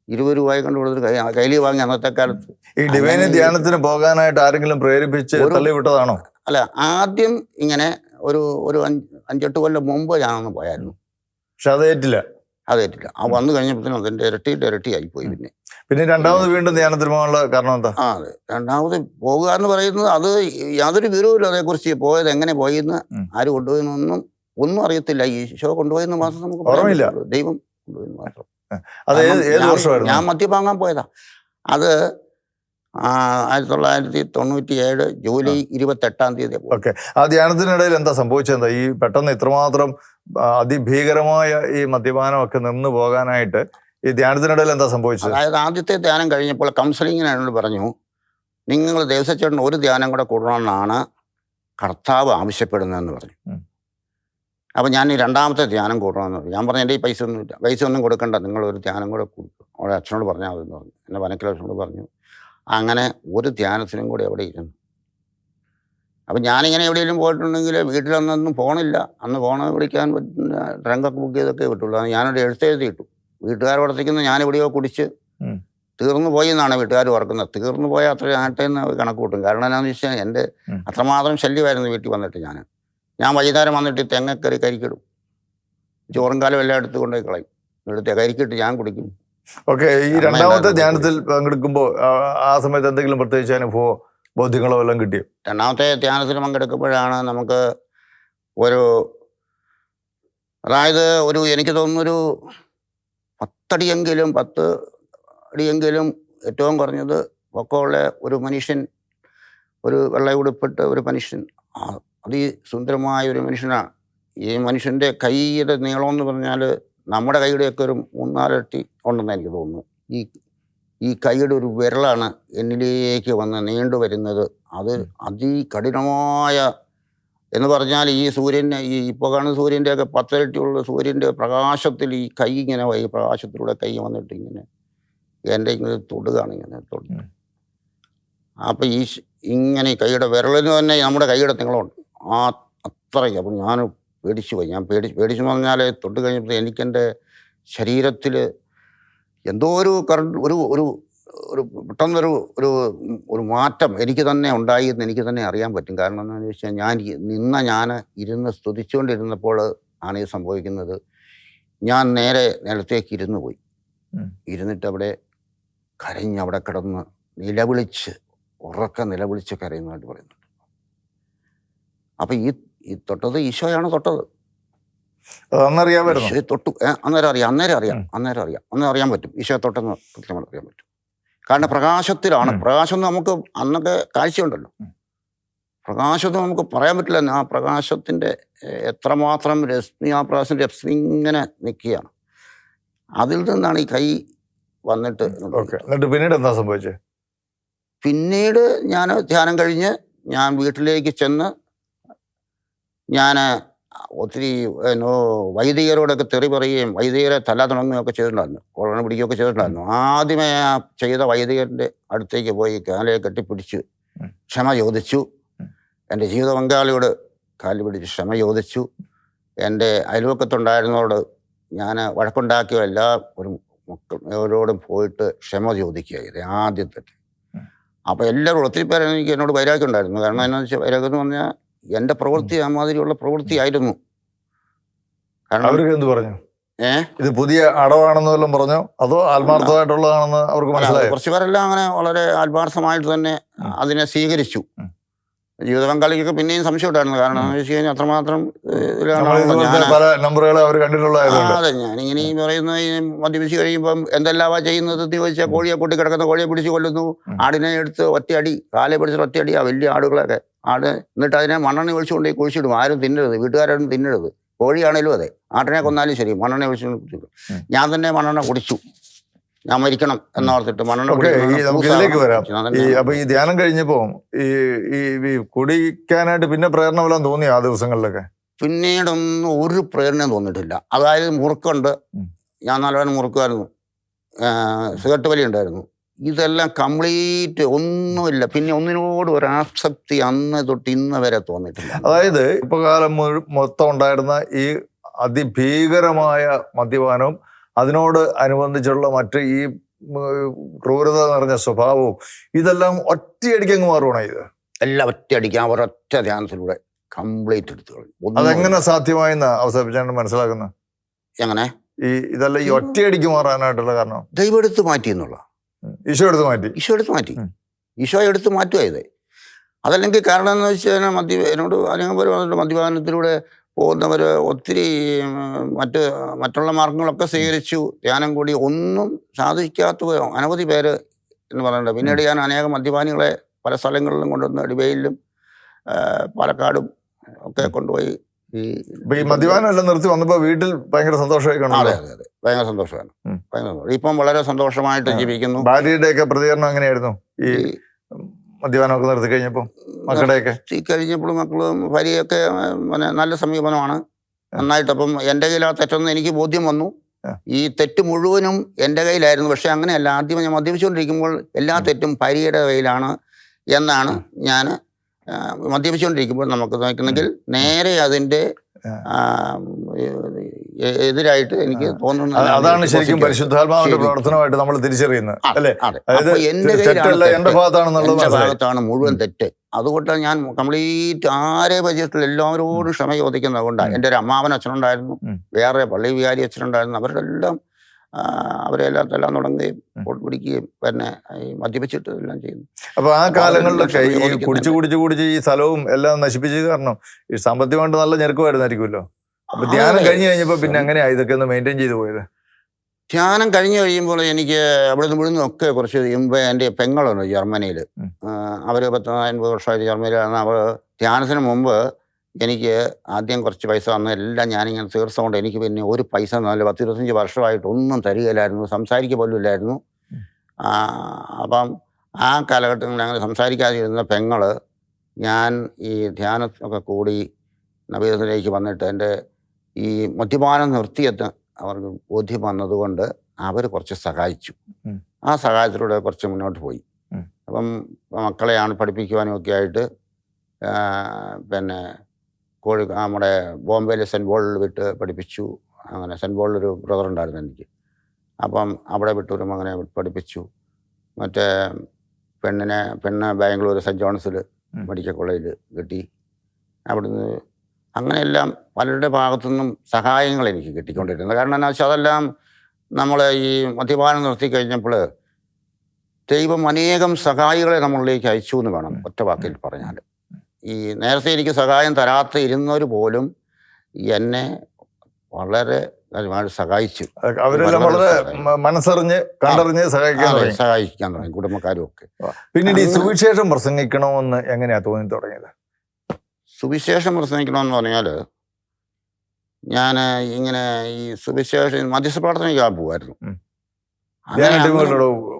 S2: 20 രൂപയെ കണ്ടു കൊടുത്തൊരു കൈലി വാങ്ങി അന്നത്തെ കാലത്ത്.
S1: ഈ ഡിവൈന് ധ്യാനത്തിന് പോകാനായിട്ട് ആരെങ്കിലും പ്രേരിപ്പിച്ച് തള്ളിവിട്ടതാണോ?
S2: അല്ല, ആദ്യം ഇങ്ങനെ ഒരു 5-8 കൊല്ലം മുമ്പ് ഞാനൊന്ന് പോയായിരുന്നു.
S1: പക്ഷെ അതേറ്റില്ല.
S2: ആ വന്നു കഴിഞ്ഞപ്പോഴത്തേനും അതിൻ്റെ ഇരട്ടിയായി പോയി.
S1: പിന്നെ രണ്ടാമത് വീണ്ടും ധ്യാനത്തിന് പോകാനുള്ള കാരണം എന്താ?
S2: അതെ, രണ്ടാമത് പോകുക എന്ന് പറയുന്നത് അത് യാതൊരു വിവരവുമില്ല അതേക്കുറിച്ച്. പോയത് എങ്ങനെ പോയിന്ന്, ആര് കൊണ്ടുപോയെന്നൊന്നും അറിയത്തില്ല. ഈശോ കൊണ്ടുപോയെന്ന് മാത്രം നമുക്ക്
S1: ഓർമ്മയില്ല.
S2: ദൈവം കൊണ്ടുപോയെന്ന് മാത്രം. ഞാൻ മദ്യം വാങ്ങാൻ പോയതാ. അത് 1997 ജൂലൈ 28
S1: ഓക്കെ. ആ ധ്യാനത്തിനിടയിൽ എന്താ സംഭവിച്ചത്? ഈ പെട്ടെന്ന് ഇത്രമാത്രം അതിഭീകരമായ ഈ മദ്യപാനമൊക്കെ നിന്ന് പോകാനായിട്ട് ഈ ധ്യാനത്തിനിടയിൽ എന്താ സംഭവിച്ചത്?
S2: അതായത് ആദ്യത്തെ ധ്യാനം കഴിഞ്ഞപ്പോൾ കൗൺസിലിങ്ങിന് എന്നോട് പറഞ്ഞു, നിങ്ങൾ ദേവസച്ചേട്ടൻ ഒരു ധ്യാനം കൂടെ കൂടണമെന്നാണ് കർത്താവ് ആവശ്യപ്പെടുന്നതെന്ന് പറഞ്ഞു. അപ്പം ഞാൻ ഈ രണ്ടാമത്തെ ധ്യാനം കൂടണമെന്ന് പറഞ്ഞു. ഞാൻ പറഞ്ഞു എൻ്റെ ഈ പൈസ ഒന്നും കൊടുക്കണ്ട, നിങ്ങളൊരു ധ്യാനം കൂടെ കൊടുക്കും, അവിടെ അച്ഛനോട് പറഞ്ഞാൽ മതി എന്ന് പറഞ്ഞു. എൻ്റെ വനക്കൽ അച്ഛനോട് പറഞ്ഞു. അങ്ങനെ ഒരു ധ്യാനത്തിനും കൂടി അവിടെ ഇരുന്നു. അപ്പം ഞാനിങ്ങനെ എവിടെയെങ്കിലും പോയിട്ടുണ്ടെങ്കിൽ വീട്ടിലൊന്നും പോകണില്ല. അന്ന് ഫോണ് വിളിക്കാൻ പറ്റുന്ന ട്രങ്കൊക്കെ ബുക്ക് ചെയ്തൊക്കെ പറ്റുള്ളൂ. ഞാനൊരു എഴുത്തെഴുതിയിട്ടു. വീട്ടുകാരോടത്തേക്കുന്ന ഞാൻ എവിടെയോ കുടിച്ച് തീർന്നു പോയി എന്നാണ് വീട്ടുകാർ ഓർക്കുന്നത്. തീർന്നു പോയാൽ അത്ര ആട്ടെന്ന് കണക്ക് കൂട്ടും. കാരണം എന്താണെന്ന് വെച്ചാൽ എൻ്റെ അത്രമാത്രം ശല്യമായിരുന്നു വീട്ടിൽ വന്നിട്ട്. ഞാൻ വൈകുന്നേരം വന്നിട്ട് തെങ്ങക്കറി കരിക്കിടും. ചോറും കാലം എല്ലാം എടുത്ത് കൊണ്ടുപോയി കളയും. എടുത്ത് കരിക്കിട്ട് ഞാൻ കുടിക്കും.
S1: ഓക്കെ. ഈ രണ്ടാമത്തെ ധ്യാനത്തിൽ പങ്കെടുക്കുമ്പോൾ ആ സമയത്ത് എന്തെങ്കിലും പ്രത്യേകിച്ച് അനുഭവമോ ബോധ്യങ്ങളോ എല്ലാം കിട്ടിയോ?
S2: രണ്ടാമത്തെ ധ്യാനത്തിൽ പങ്കെടുക്കുമ്പോഴാണ് നമുക്ക് അതായത് എനിക്ക് തോന്നുന്നൊരു 10 അടിയെങ്കിലും ഏറ്റവും കുറഞ്ഞത് പൊക്കമുള്ള ഒരു മനുഷ്യൻ, ഒരു വെള്ള ഉടുപ്പിട്ട ഒരു മനുഷ്യൻ, അതിസുന്ദരമായ ഒരു മനുഷ്യനാണ്. ഈ മനുഷ്യൻ്റെ കൈയുടെ നീളം എന്ന് പറഞ്ഞാൽ നമ്മുടെ കൈയുടെയൊക്കെ ഒരു 3-4 ഇരട്ടി ഉണ്ടെന്ന് എനിക്ക് തോന്നുന്നു. ഈ കൈയുടെ ഒരു വിരലാണ് എന്നിലേക്ക് വന്ന് നീണ്ടു വരുന്നത്. അത് അതികഠിനമായ എന്ന് പറഞ്ഞാൽ ഈ സൂര്യന് ഇപ്പോൾ കാണുന്ന സൂര്യൻ്റെയൊക്കെ 10 ഇരട്ടിയുള്ള സൂര്യൻ്റെ പ്രകാശത്തിൽ ഈ കൈ ഇങ്ങനെ ഈ പ്രകാശത്തിലൂടെ കൈ വന്നിട്ട് ഇങ്ങനെ എൻ്റെ ഇങ്ങനെ തൊടുകയാണ്, ഇങ്ങനെ തൊടുക. അപ്പം ഇങ്ങനെ ഈ കൈയുടെ വിരലിന് തന്നെ നമ്മുടെ കൈയുടെ നീളമുണ്ട്. അത്രയ്ക്ക്. അപ്പം ഞാൻ പേടിച്ചു പോയി. പേടിച്ചെന്ന് പറഞ്ഞാൽ തൊട്ട് കഴിഞ്ഞപ്പോൾ എനിക്കെൻ്റെ ശരീരത്തിൽ എന്തോ ഒരു പെട്ടെന്നൊരു മാറ്റം എനിക്ക് തന്നെ ഉണ്ടായി എന്ന് എനിക്ക് തന്നെ അറിയാൻ പറ്റും. കാരണം എന്താണെന്ന് വെച്ചാൽ ഞാൻ ഇരുന്ന് സ്തുതിച്ചുകൊണ്ടിരുന്നപ്പോൾ ആണ് ഇത് സംഭവിക്കുന്നത്. ഞാൻ നേരെ നിലത്തേക്ക് ഇരുന്ന് പോയി. ഇരുന്നിട്ട് അവിടെ അവിടെ കിടന്ന് ഉറക്കെ നിലവിളിച്ച് കരയുന്നതായിട്ട് പറയുന്നുണ്ട്. അപ്പം ഈ തൊട്ടത് ഈശോയാണ് തൊട്ടത്. ഈശോയെ തൊട്ടു. അന്നേരം അറിയാൻ പറ്റും ഈശോയെ തൊട്ടെന്ന് കൃത്യമായിട്ട് അറിയാൻ പറ്റും. കാരണം പ്രകാശത്തിലാണ്. പ്രകാശം നമുക്ക് അന്നൊക്കെ കാഴ്ചയുണ്ടല്ലോ. പ്രകാശമൊന്നും നമുക്ക് പറയാൻ പറ്റില്ല. ആ പ്രകാശത്തിൻ്റെ എത്രമാത്രം രശ്മി, ആ പ്രകാശത്തിൻ്റെ രശ്മി ഇങ്ങനെ നിൽക്കുകയാണ്. അതിൽ നിന്നാണ് ഈ കൈ വന്നിട്ട്.
S1: പിന്നീട് എന്താ സംഭവിച്ചത്?
S2: പിന്നീട് ഞാൻ ധ്യാനം കഴിഞ്ഞ് ഞാൻ വീട്ടിലേക്ക് ചെന്ന് ഞാൻ ഒത്തിരി വൈദികരോടൊക്കെ തെറി പറയുകയും വൈദികരെ തല തുടങ്ങുകയൊക്കെ ചെയ്തിട്ടുണ്ടായിരുന്നു. കൊറോണ പിടിക്കുകയൊക്കെ ചെയ്തിട്ടുണ്ടായിരുന്നു. ആദ്യമേ ചെയ്ത വൈദികരുടെ അടുത്തേക്ക് പോയി കാലയെ കെട്ടിപ്പിടിച്ച് ക്ഷമ ചോദിച്ചു. എൻ്റെ ജീവിത പങ്കാളിയോട് കാല് പിടിച്ച് ക്ഷമ ചോദിച്ചു. എൻ്റെ അയൽവക്കത്തുണ്ടായിരുന്നവരോട് ഞാൻ വഴക്കുണ്ടാക്കിയ എല്ലാവരോടും പോയിട്ട് ക്ഷമ ചോദിക്കുക ചെയ്തത് ആദ്യത്തെ. അപ്പോൾ എല്ലാവരും ഒത്തിരി പേര് എന്നോട് വൈരാഗ്യം ഉണ്ടായിരുന്നു. കാരണം എന്താണെന്ന് വെച്ചാൽ വൈരാഗ്യം എന്ന് പറഞ്ഞാൽ എൻ്റെ പ്രവൃത്തി അമാതിരിയുള്ള പ്രവൃത്തിയായിരുന്നു. കാരണം
S1: അവർക്ക് എന്ത് പറഞ്ഞു? ഇത് പുതിയ അടവാണെന്ന് വല്ലതും പറഞ്ഞോ അതോ ആത്മാർത്ഥമായിട്ടുള്ളതാണെന്ന് അവർക്ക് മനസ്സിലായി?
S2: കുറച്ച് പേരെല്ലാം അങ്ങനെ വളരെ ആത്മാർത്ഥമായിട്ട് തന്നെ അതിനെ സ്വീകരിച്ചു. ജീവിത പങ്കാളിക്കൊക്കെ പിന്നെയും സംശയം ഉണ്ടായിരുന്നു. കാരണം എന്ന് വെച്ച് കഴിഞ്ഞാൽ അത്രമാത്രം അതെ. ഞാനിങ്ങനെ ഈ പറയുന്ന മദ്യപിച്ച് കഴിയുമ്പം എന്തെല്ലാവാ ചെയ്യുന്നത് എന്ന് ചോദിച്ചാൽ കോഴിയെ കൂട്ടി കിടക്കുന്ന കോഴിയെ പിടിച്ച് കൊല്ലുന്നു, ആടിനെ എടുത്ത് ഒറ്റയടി, കാലെ പിടിച്ചിട്ട് ഒറ്റയടി, ആ വലിയ ആടുകളൊക്കെ എന്നിട്ട് അതിനെ മണ്ണെണ്ണ ഒഴിച്ചുകൊണ്ട് കുഴിച്ചിടും. ആരും തിന്നരുത്, വീട്ടുകാരും തിന്നരുത്. കോഴിയാണേലും അതെ, ആട്ടിനെ കൊന്നാലും ശരി, മണ്ണെണ്ണ ഒഴിച്ചുകൊണ്ട് കുടിച്ചിടും. ഞാൻ തന്നെ മണ്ണെണ്ണ കുടിച്ചു. ഞാൻ മരിക്കണം എന്നോർത്തിട്ട് മണ്ണെണ്ണ.
S1: ഇതിലേക്ക് വരാം. അപ്പൊ ഈ ധ്യാനം കഴിഞ്ഞപ്പോ ഈ കുടിക്കാനായിട്ട് പിന്നെ പ്രേരണ വല്ലതും തോന്നിയോ ആ ദിവസങ്ങളിലൊക്കെ?
S2: പിന്നീടൊന്നും ഒരു പ്രേരണയും തോന്നിയിട്ടില്ല. അതായത് മുറുക്കുണ്ട്, ഞാൻ നല്ലവണ്ണം മുറുക്കുമായിരുന്നു, സിഗരറ്റ് വലി ഉണ്ടായിരുന്നു. ഇതെല്ലാം കംപ്ലീറ്റ് ഒന്നുമില്ല. പിന്നെ ഒന്നിനോട് ഒരാസക്തി അന്ന് തൊട്ട് ഇന്ന് വരെ തോന്നിയിട്ടില്ല.
S1: അതായത് ഇപ്പൊ കാലം മൊത്തം ഉണ്ടായിരുന്ന ഈ അതിഭീകരമായ മദ്യപാനവും അതിനോട് അനുബന്ധിച്ചുള്ള മറ്റ് ഈ ക്രൂരത നിറഞ്ഞ സ്വഭാവവും ഇതെല്ലാം ഒറ്റയടിക്ക് അങ്ങ് മാറുവാണ്. ഇത്
S2: എല്ലാം ഒറ്റയടിക്കാൻ ഒരൊറ്റ ധ്യാനത്തിലൂടെ കംപ്ലീറ്റ് എടുത്തു കളയും.
S1: അതെങ്ങനെ സാധ്യമായെന്ന് അവസാനിപ്പിച്ചാണ് മനസ്സിലാക്കുന്നത്?
S2: എങ്ങനെ
S1: ഇതെല്ലാം ഈ ഒറ്റയടിക്ക് മാറാനായിട്ടുള്ള കാരണം
S2: ദൈവം എടുത്ത് മാറ്റി എന്നുള്ള.
S1: ഈശോ എടുത്ത് മാറ്റി.
S2: ഈശോ എടുത്ത് മാറ്റുക ഇത്. അതല്ലെങ്കിൽ കാരണം എന്ന് വെച്ചാൽ എന്നോട് അനേകം പേര് വന്നിട്ട് മദ്യപാനത്തിലൂടെ പോകുന്നവർ ഒത്തിരി മറ്റുള്ള മാർഗങ്ങളൊക്കെ സ്വീകരിച്ചു. ധ്യാനം കൂടി ഒന്നും സാധിക്കാത്ത അനവധി പേര് എന്ന് പറയുന്നുണ്ട്. പിന്നീട് ഞാൻ അനേകം മദ്യപാനികളെ പല സ്ഥലങ്ങളിലും കൊണ്ടുവന്ന് ഡിബയിലും പാലക്കാടും ഒക്കെ കൊണ്ടുപോയി.
S1: ഈ മദ്യപാനം എല്ലാം നിർത്തി വന്നപ്പോൾ വീട്ടിൽ ഭയങ്കര സന്തോഷമായി കാണും.
S2: അതെ, ഭയങ്കര സന്തോഷമാണ്. ഇപ്പം വളരെ സന്തോഷമായിട്ട് ജീവിക്കുന്നു.
S1: ഭാര്യയുടെ ഒക്കെ പ്രതികരണം എങ്ങനെയായിരുന്നു ഈ മദ്യപാനമൊക്കെ നിർത്തി കഴിഞ്ഞപ്പോൾ? മക്കളുടെയൊക്കെ
S2: കഴിഞ്ഞപ്പോഴും മക്കളും ഭാര്യയൊക്കെ നല്ല സമീപനമാണ്, നന്നായിട്ടപ്പം എൻ്റെ കയ്യിൽ ആ തെറ്റൊന്നും എനിക്ക് ബോധ്യം വന്നു. ഈ തെറ്റ് മുഴുവനും എൻ്റെ കയ്യിലായിരുന്നു. പക്ഷെ അങ്ങനെയല്ല. ആദ്യം ഞാൻ മദ്യപിച്ചുകൊണ്ടിരിക്കുമ്പോൾ എല്ലാ തെറ്റും ഭാര്യയുടെ കയ്യിലാണ് എന്നാണ് ഞാൻ മദ്യപിച്ചുകൊണ്ടിരിക്കുമ്പോൾ നമുക്ക് നോക്കുന്നെങ്കിൽ നേരെ അതിൻ്റെ എതിരായിട്ട് എനിക്ക് തോന്നുന്നത്
S1: അതാണ് ശരിക്കും പരിശുദ്ധാത്മാവിന്റെ പ്രവർത്തനമായിട്ട് നമ്മൾ തിരിച്ചറിയുന്നത് അല്ലേ? അതായത് എന്റെ
S2: ഭാഗത്താണ് മുഴുവൻ തെറ്റ്. അതുകൊണ്ടാണ് ഞാൻ കംപ്ലീറ്റ് ആരെ പരിചയത്തിലുള്ള എല്ലാവരോടും ക്ഷമ ചോദിക്കുന്നത് കൊണ്ടാണ്. എൻ്റെ ഒരു അമ്മാവൻ അച്ഛനുണ്ടായിരുന്നു, വേറെ പള്ളി വികാരി അച്ഛനുണ്ടായിരുന്നു. അവരുടെ എല്ലാം അവരെല്ലാം തുടങ്ങുകയും പിടിക്കുകയും പിന്നെ ഈ മദ്യപിച്ചിട്ട് എല്ലാം ചെയ്യുന്നു.
S1: അപ്പൊ ആ കാലങ്ങളിലൊക്കെ ഈ കുടിച്ച് ഈ സ്ഥലവും എല്ലാം നശിപ്പിച്ചത് കാരണം ഈ സാമ്പത്തികമായിട്ട് നല്ല ഞെരുക്കമായിരുന്നായിരിക്കുമല്ലോ. അപ്പൊ ധ്യാനം കഴിഞ്ഞു കഴിഞ്ഞപ്പോ പിന്നെ എങ്ങനെയാ ഇതൊക്കെ ഒന്ന് മെയിൻറ്റെയിൻ ചെയ്തു പോയത്?
S2: ധ്യാനം കഴിഞ്ഞു കഴിയുമ്പോൾ എനിക്ക് അവിടെ നിന്ന് ഒക്കെ കുറച്ച് എൻ്റെ പെങ്ങളുണ്ട് ജർമ്മനിയിൽ. അവർ 10-50 വർഷമായിട്ട് ജർമ്മനിയിലാണ്. അവർ ധ്യാനത്തിന് മുമ്പ് എനിക്ക് ആദ്യം കുറച്ച് പൈസ തന്നു. എല്ലാം ഞാനിങ്ങനെ തീർച്ചകൊണ്ട് എനിക്ക് പിന്നെ ഒരു പൈസ തന്നില്ല. 10-25 വർഷമായിട്ട് ഒന്നും തരികയില്ലായിരുന്നു, സംസാരിക്കുക പോലും ഇല്ലായിരുന്നു. അപ്പം ആ കാലഘട്ടങ്ങളിൽ അങ്ങനെ സംസാരിക്കാതിരുന്ന പെങ്ങള് ഞാൻ ഈ ധ്യാനമൊക്കെ കൂടി നവീനത്തിലേക്ക് വന്നിട്ട് എൻ്റെ ഈ മദ്യപാനം നിർത്തിയെന്ന് അവർക്ക് ബോധ്യം വന്നതുകൊണ്ട് അവർ കുറച്ച് സഹായിച്ചു. ആ സഹായത്തിലൂടെ കുറച്ച് മുന്നോട്ട് പോയി. അപ്പം മക്കളെയാണ് പഠിപ്പിക്കുവാനും ഒക്കെ ആയിട്ട് പിന്നെ നമ്മുടെ ബോംബെയിൽ സെൻറ്റ് പോളിൽ വിട്ട് പഠിപ്പിച്ചു. അങ്ങനെ സെൻറ്റ് പോളിലൊരു ബ്രദർ ഉണ്ടായിരുന്നു എനിക്ക്. അപ്പം അവിടെ വിട്ടൂരും അങ്ങനെ പഠിപ്പിച്ചു. മറ്റേ പെണ്ണ് ബാംഗ്ലൂർ സെൻറ്റ് ജോൺസിൽ മെഡിക്കൽ കോളേജിൽ കിട്ടി. അവിടുന്ന് അങ്ങനെയെല്ലാം പലരുടെ ഭാഗത്തുനിന്നും സഹായങ്ങൾ എനിക്ക് കിട്ടിക്കൊണ്ടിരുന്നത്. കാരണം എന്താ വെച്ചാൽ അതെല്ലാം നമ്മൾ ഈ മദ്യപാനം നിർത്തി കഴിഞ്ഞപ്പോൾ ദൈവം അനേകം സഹായികളെ നമ്മളിലേക്ക് അയച്ചു എന്ന് വേണം ഒറ്റ വാക്കിൽ പറഞ്ഞാൽ. ഈ നേരത്തെ എനിക്ക് സഹായം തരാത്ത ഇരുന്നവർ പോലും എന്നെ വളരെ സഹായിച്ചു.
S1: അവരെല്ലാം വളരെ മനസ്സറിഞ്ഞ് കണ്ടറിഞ്ഞ്
S2: സഹായിക്കാൻ തുടങ്ങി, കുടുംബക്കാരും ഒക്കെ.
S1: പിന്നീട് ഈ സുവിശേഷം പ്രസംഗിക്കണമെന്ന് എങ്ങനെയാ തോന്നി തുടങ്ങിയത്?
S2: സുവിശേഷം പ്രസംഗിക്കണമെന്ന് പറഞ്ഞാൽ ഞാൻ ഇങ്ങനെ ഈ സുവിശേഷം മധ്യസ്ഥ പ്രാർത്ഥനയ്ക്ക് പോകുമായിരുന്നു.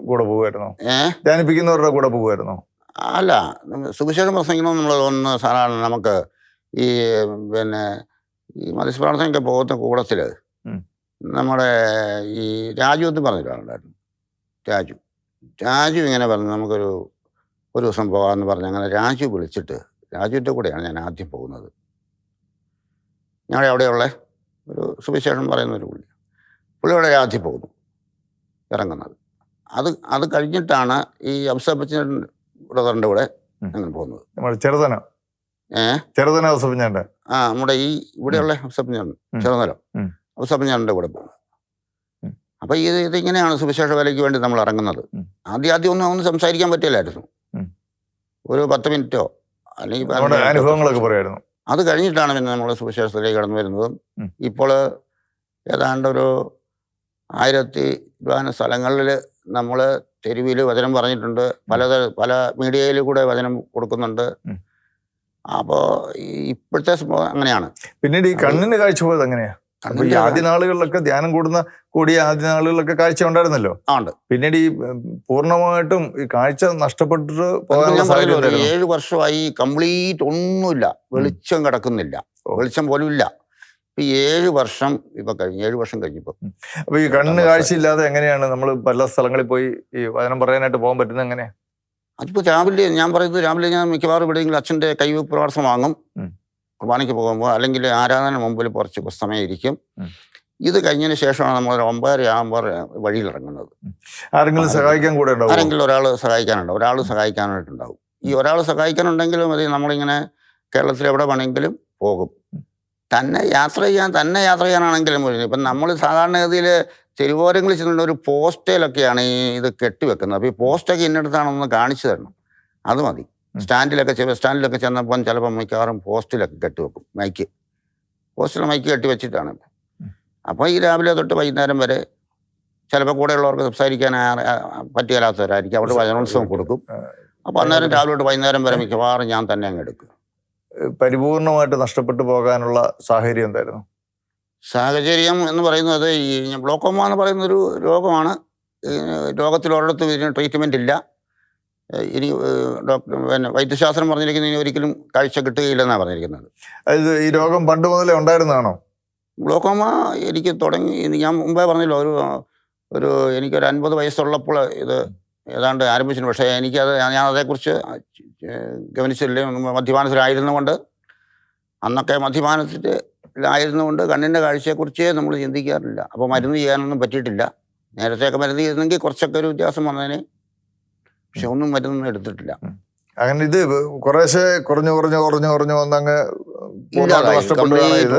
S1: കൂടെ പോകുമായിരുന്നോ? ധ്യാനിപ്പിക്കുന്നവരുടെ കൂടെ പോകുമായിരുന്നോ?
S2: അല്ല, സുവിശേഷം പ്രസംഗിക്കണമെന്ന് നമ്മൾ ഒന്ന് സാധാരണ നമുക്ക് ഈ പിന്നെ ഈ മധ്യസ്ഥ പ്രാർത്ഥനയ്ക്ക് പോകുന്ന കൂടത്തിൽ നമ്മുടെ ഈ രാജു എന്ന് പറഞ്ഞിട്ടുണ്ടായിരുന്നു. രാജു ഇങ്ങനെ പറഞ്ഞു നമുക്കൊരു ദിവസം പോകാമെന്ന് പറഞ്ഞ് അങ്ങനെ രാജു വിളിച്ചിട്ട്, രാജുവിൻ്റെ കൂടെയാണ് ഞാൻ ആദ്യം പോകുന്നത്. ഞങ്ങളുടെ അവിടെയുള്ള ഒരു സുവിശേഷം പറയുന്നൊരു പുള്ളിയുടെ ആദ്യം പോകുന്നു ഇറങ്ങുന്നത്. അത് കഴിഞ്ഞിട്ടാണ് ഈ അബ്സപ്പച്ചൻ ബ്രദറിൻ്റെ കൂടെ അങ്ങനെ പോകുന്നത്. നമ്മുടെ ഈ ഇവിടെയുള്ള അബ്സപ്പഞ്ഞാണ് ചെറുനരം അബ്സപ്പഞ്ഞാറിൻ്റെ കൂടെ പോകുന്നത്. അപ്പൊ ഇതിങ്ങനെയാണ് സുവിശേഷ വേലയ്ക്ക് വേണ്ടി നമ്മൾ ഇറങ്ങുന്നത്. ആദ്യം ഒന്നും സംസാരിക്കാൻ പറ്റില്ലായിരുന്നു. ഒരു 10 മിനിറ്റോ അല്ലെങ്കിൽ
S1: അനുഭവങ്ങളൊക്കെ പറയായിരുന്നു.
S2: അത് കഴിഞ്ഞിട്ടാണ് പിന്നെ നമ്മൾ സുവിശേഷത്തിലേക്ക് കടന്നു വരുന്നതും. ഇപ്പോൾ ഏതാണ്ട് ഒരു 1000 സ്ഥലങ്ങളിൽ നമ്മൾ തെരുവിൽ വചനം പറഞ്ഞിട്ടുണ്ട്. പല മീഡിയയിൽ കൂടെ വചനം കൊടുക്കുന്നുണ്ട്. അപ്പോൾ ഇപ്പോഴത്തെ അങ്ങനെയാണ്.
S1: പിന്നീട് ഈ കണ്ണിന് കാഴ്ച പോയത് എങ്ങനെയാ? ഈ ആദ്യ നാളുകളിലൊക്കെ ധ്യാനം കൂടിയ ആദ്യ നാളുകളിലൊക്കെ കാഴ്ച ഉണ്ടായിരുന്നല്ലോ. പിന്നീട് ഈ പൂർണ്ണമായിട്ടും ഈ കാഴ്ച നഷ്ടപ്പെട്ടിട്ട്
S2: 7 വർഷമായി കംപ്ലീറ്റ് ഒന്നുമില്ല, വെളിച്ചം കിടക്കുന്നില്ല, വെളിച്ചം പോലും ഇല്ല. 7 വർഷം കഴിഞ്ഞു. 7 വർഷം കഴിഞ്ഞപ്പോ
S1: അപ്പൊ ഈ കണ്ണിന് കാഴ്ചയില്ലാതെ എങ്ങനെയാണ് നമ്മൾ പല സ്ഥലങ്ങളിൽ പോയി ഈ വചനം പറയാനായിട്ട് പോകാൻ പറ്റുന്നത്? എങ്ങനെയാ?
S2: അതിപ്പോ രാവിലെ ഞാൻ മിക്കവാറും എവിടെയെങ്കിലും അച്ഛൻ്റെ കൈവെപ്പ് പ്രാർത്ഥന വാങ്ങും കുർബാനയ്ക്ക് പോകുമ്പോൾ, അല്ലെങ്കിൽ ആരാധന മുമ്പിൽ കുറച്ച് സമയം ഇരിക്കും. ഇത് കഴിഞ്ഞതിന് ശേഷമാണ് നമ്മൾ 9:30 ആകുമ്പോൾ വഴിയിലിറങ്ങുന്നത്.
S1: ആരെങ്കിലും സഹായിക്കാൻ കൂടെ ഉണ്ടാവും?
S2: ആരെങ്കിലും ഒരാൾ സഹായിക്കാനായിട്ടുണ്ടാവും. ഈ ഒരാൾ സഹായിക്കാനുണ്ടെങ്കിലും മതി, നമ്മളിങ്ങനെ കേരളത്തിൽ എവിടെ വേണമെങ്കിലും പോകും. തന്നെ യാത്ര ചെയ്യാനാണെങ്കിലും ഇപ്പം നമ്മൾ സാധാരണഗതിയിൽ തെരുവോരങ്ങളിൽ ചെന്നിട്ട് ഒരു പോസ്റ്റയിലൊക്കെയാണ് ഇത് കെട്ടിവെക്കുന്നത്. അപ്പോൾ ഈ പോസ്റ്റൊക്കെ ഇന്നടത്താണെന്ന് കാണിച്ചു തരണം, അത് മതി. സ്റ്റാൻഡിലൊക്കെ ചെന്നപ്പം ചിലപ്പോൾ മിക്കവാറും പോസ്റ്റിലൊക്കെ കെട്ടിവെക്കും. പോസ്റ്റിൽ മൈക്ക് കെട്ടി വെച്ചിട്ടാണ്. അപ്പോൾ ഈ രാവിലെ തൊട്ട് വൈകുന്നേരം വരെ ചിലപ്പോൾ കൂടെയുള്ളവർക്ക് സംസാരിക്കാൻ പറ്റിയാലാത്തവരായിരിക്കും. അവിടെ വചനോത്സവം കൊടുക്കും. അപ്പോൾ അന്നേരം രാവിലെ തൊട്ട് വൈകുന്നേരം വരെ മിക്കവാറും ഞാൻ തന്നെ അങ്ങ് എടുക്കും.
S1: പരിപൂർണമായിട്ട് നഷ്ടപ്പെട്ടു പോകാനുള്ള സാഹചര്യം എന്തായിരുന്നു?
S2: സാഹചര്യം എന്ന് പറയുന്നത് ഈ ഗ്ലോക്കോമ എന്ന് പറയുന്നൊരു രോഗമാണ്. രോഗത്തിൽ ഒരിടത്തും ഇതിന് ട്രീറ്റ്മെൻ്റ് ഇല്ല. ഇനി വൈദ്യശാസ്ത്രം പറഞ്ഞിരിക്കുന്നത് ഇനി ഒരിക്കലും കാഴ്ച കിട്ടുകയില്ലെന്നാണ് പറഞ്ഞിരിക്കുന്നത്.
S1: അതായത് ഈ രോഗം പണ്ട് മുതലേ ഉണ്ടായിരുന്നതാണോ?
S2: ഗ്ലോക്കോമ എനിക്ക് തുടങ്ങി, ഞാൻ മുമ്പേ പറഞ്ഞല്ലോ, എനിക്കൊരു 50 വയസ്സുള്ളപ്പോൾ ഇത് ഏതാണ്ട് ആരംഭിച്ചിട്ടുണ്ട്. പക്ഷേ എനിക്കത് ഞാൻ അതേക്കുറിച്ച് ഗവനിച്ചില്ല. മദ്യപാനത്തിലായിരുന്നുകൊണ്ട്, അന്നൊക്കെ മദ്യപാനത്തിലായിരുന്നുകൊണ്ട് കണ്ണിൻ്റെ കാഴ്ചയെക്കുറിച്ചേ നമ്മൾ ചിന്തിക്കാറില്ല. അപ്പോൾ മരുന്ന് ചെയ്യാനൊന്നും പറ്റിയിട്ടില്ല. നേരത്തെയൊക്കെ മരുന്ന് ചെയ്തെങ്കിൽ കുറച്ചൊക്കെ ഒരു വ്യത്യാസം വന്നതിന്. പക്ഷെ ഒന്നും മരുന്നൊന്നും എടുത്തിട്ടില്ല.
S1: അങ്ങനെ ഇത് കുറേശ്ശെ കുറഞ്ഞു വന്നങ്ങ്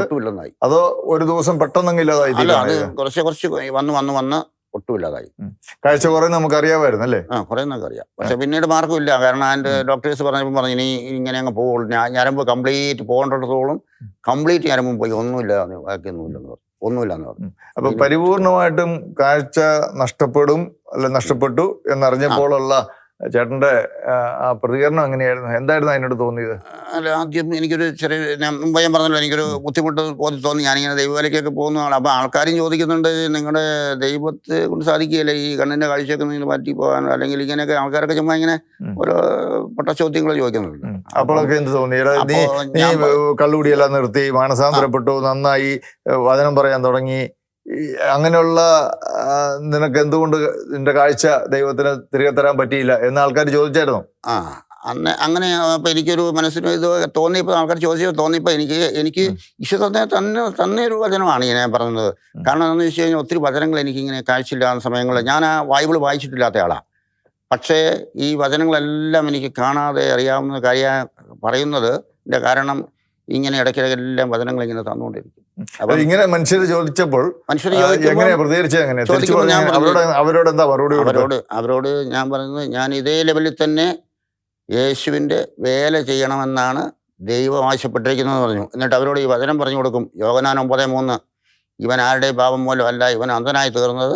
S2: ഒട്ടുമില്ലെന്നായി.
S1: അതോ ഒരു ദിവസം പെട്ടെന്നങ്ങ് ഇല്ലാതായി?
S2: അല്ല, അത് കുറച്ച് വന്ന് ഒട്ടുമില്ലാതായി.
S1: കാഴ്ച കുറെ നമുക്ക് അറിയാമായിരുന്നു അല്ലേ?
S2: കുറെ നമുക്ക് അറിയാം. പക്ഷെ പിന്നീട് മാർഗമില്ല. കാരണം അതിന്റെ ഡോക്ടേഴ്സ് പറഞ്ഞപ്പോൾ പറഞ്ഞു, ഇനി ഇങ്ങനെ അങ്ങ് പോകുള്ളൂ. ഞരമ്പ് കംപ്ലീറ്റ് പോകേണ്ടിടത്തോളം കംപ്ലീറ്റ് ഞരമ്പും പോയി, ഒന്നുമില്ലാന്ന്, ബാക്കിയൊന്നുമില്ലെന്ന് പറഞ്ഞു.
S1: അപ്പൊ പരിപൂർണമായിട്ടും കാഴ്ച നഷ്ടപ്പെട്ടു എന്നറിഞ്ഞപ്പോഴുള്ള ചേട്ടന്റെ ആ പ്രതികരണം എങ്ങനെയായിരുന്നു? എന്തായിരുന്നു അതിനോട് തോന്നിയത്?
S2: അല്ല, ആദ്യം എനിക്കൊരു മുമ്പ് ഞാൻ പറഞ്ഞല്ലോ, എനിക്കൊരു ബുദ്ധിമുട്ട് തോന്നി. ഞാനിങ്ങനെ ദൈവവേലയ്ക്കൊക്കെ പോകുന്ന ആളാണ്. അപ്പോൾ ആൾക്കാരും ചോദിക്കുന്നുണ്ട്, നിങ്ങളുടെ ദൈവത്തെ കൊണ്ട് സാധിക്കുകയില്ല ഈ കണ്ണിന്റെ കാഴ്ചയൊക്കെ നിങ്ങൾ മാറ്റി പോകാൻ, അല്ലെങ്കിൽ ഇങ്ങനെയൊക്കെ ആൾക്കാരൊക്കെ ചുമ്മാ ഇങ്ങനെ ഓരോ ചോദ്യങ്ങൾ ചോദിക്കുന്നുണ്ട്.
S1: അപ്പോഴൊക്കെ എന്ത് തോന്നി? നീ കള്ളുകൂടിയെല്ലാം നിർത്തി, മാനസാന്തരപ്പെട്ടു, നന്നായി വചനം പറയാൻ തുടങ്ങി, അങ്ങനെയുള്ള നിനക്ക് എന്തുകൊണ്ട് നിന്റെ കാഴ്ച ദൈവത്തിന് തിരികെ തരാൻ പറ്റിയില്ല എന്ന് ആൾക്കാർ ചോദിച്ചായിരുന്നു?
S2: അങ്ങനെ ഇപ്പം എനിക്കൊരു മനസ്സിന് ഇത് തോന്നിയപ്പോൾ, ആൾക്കാർ തോന്നിയപ്പോൾ എനിക്ക് ഈശോ തന്നെ ഒരു വചനമാണ് ഇങ്ങനെ പറഞ്ഞത്. കാരണം എന്താണെന്ന് വെച്ച് കഴിഞ്ഞാൽ ഒത്തിരി വചനങ്ങൾ എനിക്കിങ്ങനെ കാഴ്ചയില്ലാത്ത സമയങ്ങളിൽ, ഞാൻ ആ ബൈബിൾ വായിച്ചിട്ടില്ലാത്ത ആളാണ്. പക്ഷേ ഈ വചനങ്ങളെല്ലാം എനിക്ക് കാണാതെ അറിയാവുന്ന പറയുന്നത് കാരണം ഇങ്ങനെ ഇടയ്ക്കിടയ്ക്കെല്ലാം വചനങ്ങൾ ഇങ്ങനെ തന്നുകൊണ്ടിരിക്കും.
S1: ഇങ്ങനെ മനുഷ്യർ ചോദിച്ചപ്പോൾ
S2: അവരോട് ഞാൻ പറയുന്നത്, ഞാൻ ഇതേ ലെവലിൽ തന്നെ യേശുവിൻ്റെ വേല ചെയ്യണമെന്നാണ് ദൈവം ആവശ്യപ്പെട്ടിരിക്കുന്നതെന്ന് പറഞ്ഞു. എന്നിട്ട് അവരോട് ഈ വചനം പറഞ്ഞു കൊടുക്കും. യോഹന്നാൻ 9:3, ഇവൻ ആരുടെ പാപം മൂലം അല്ല ഇവൻ അന്ധനായി തീർന്നത്,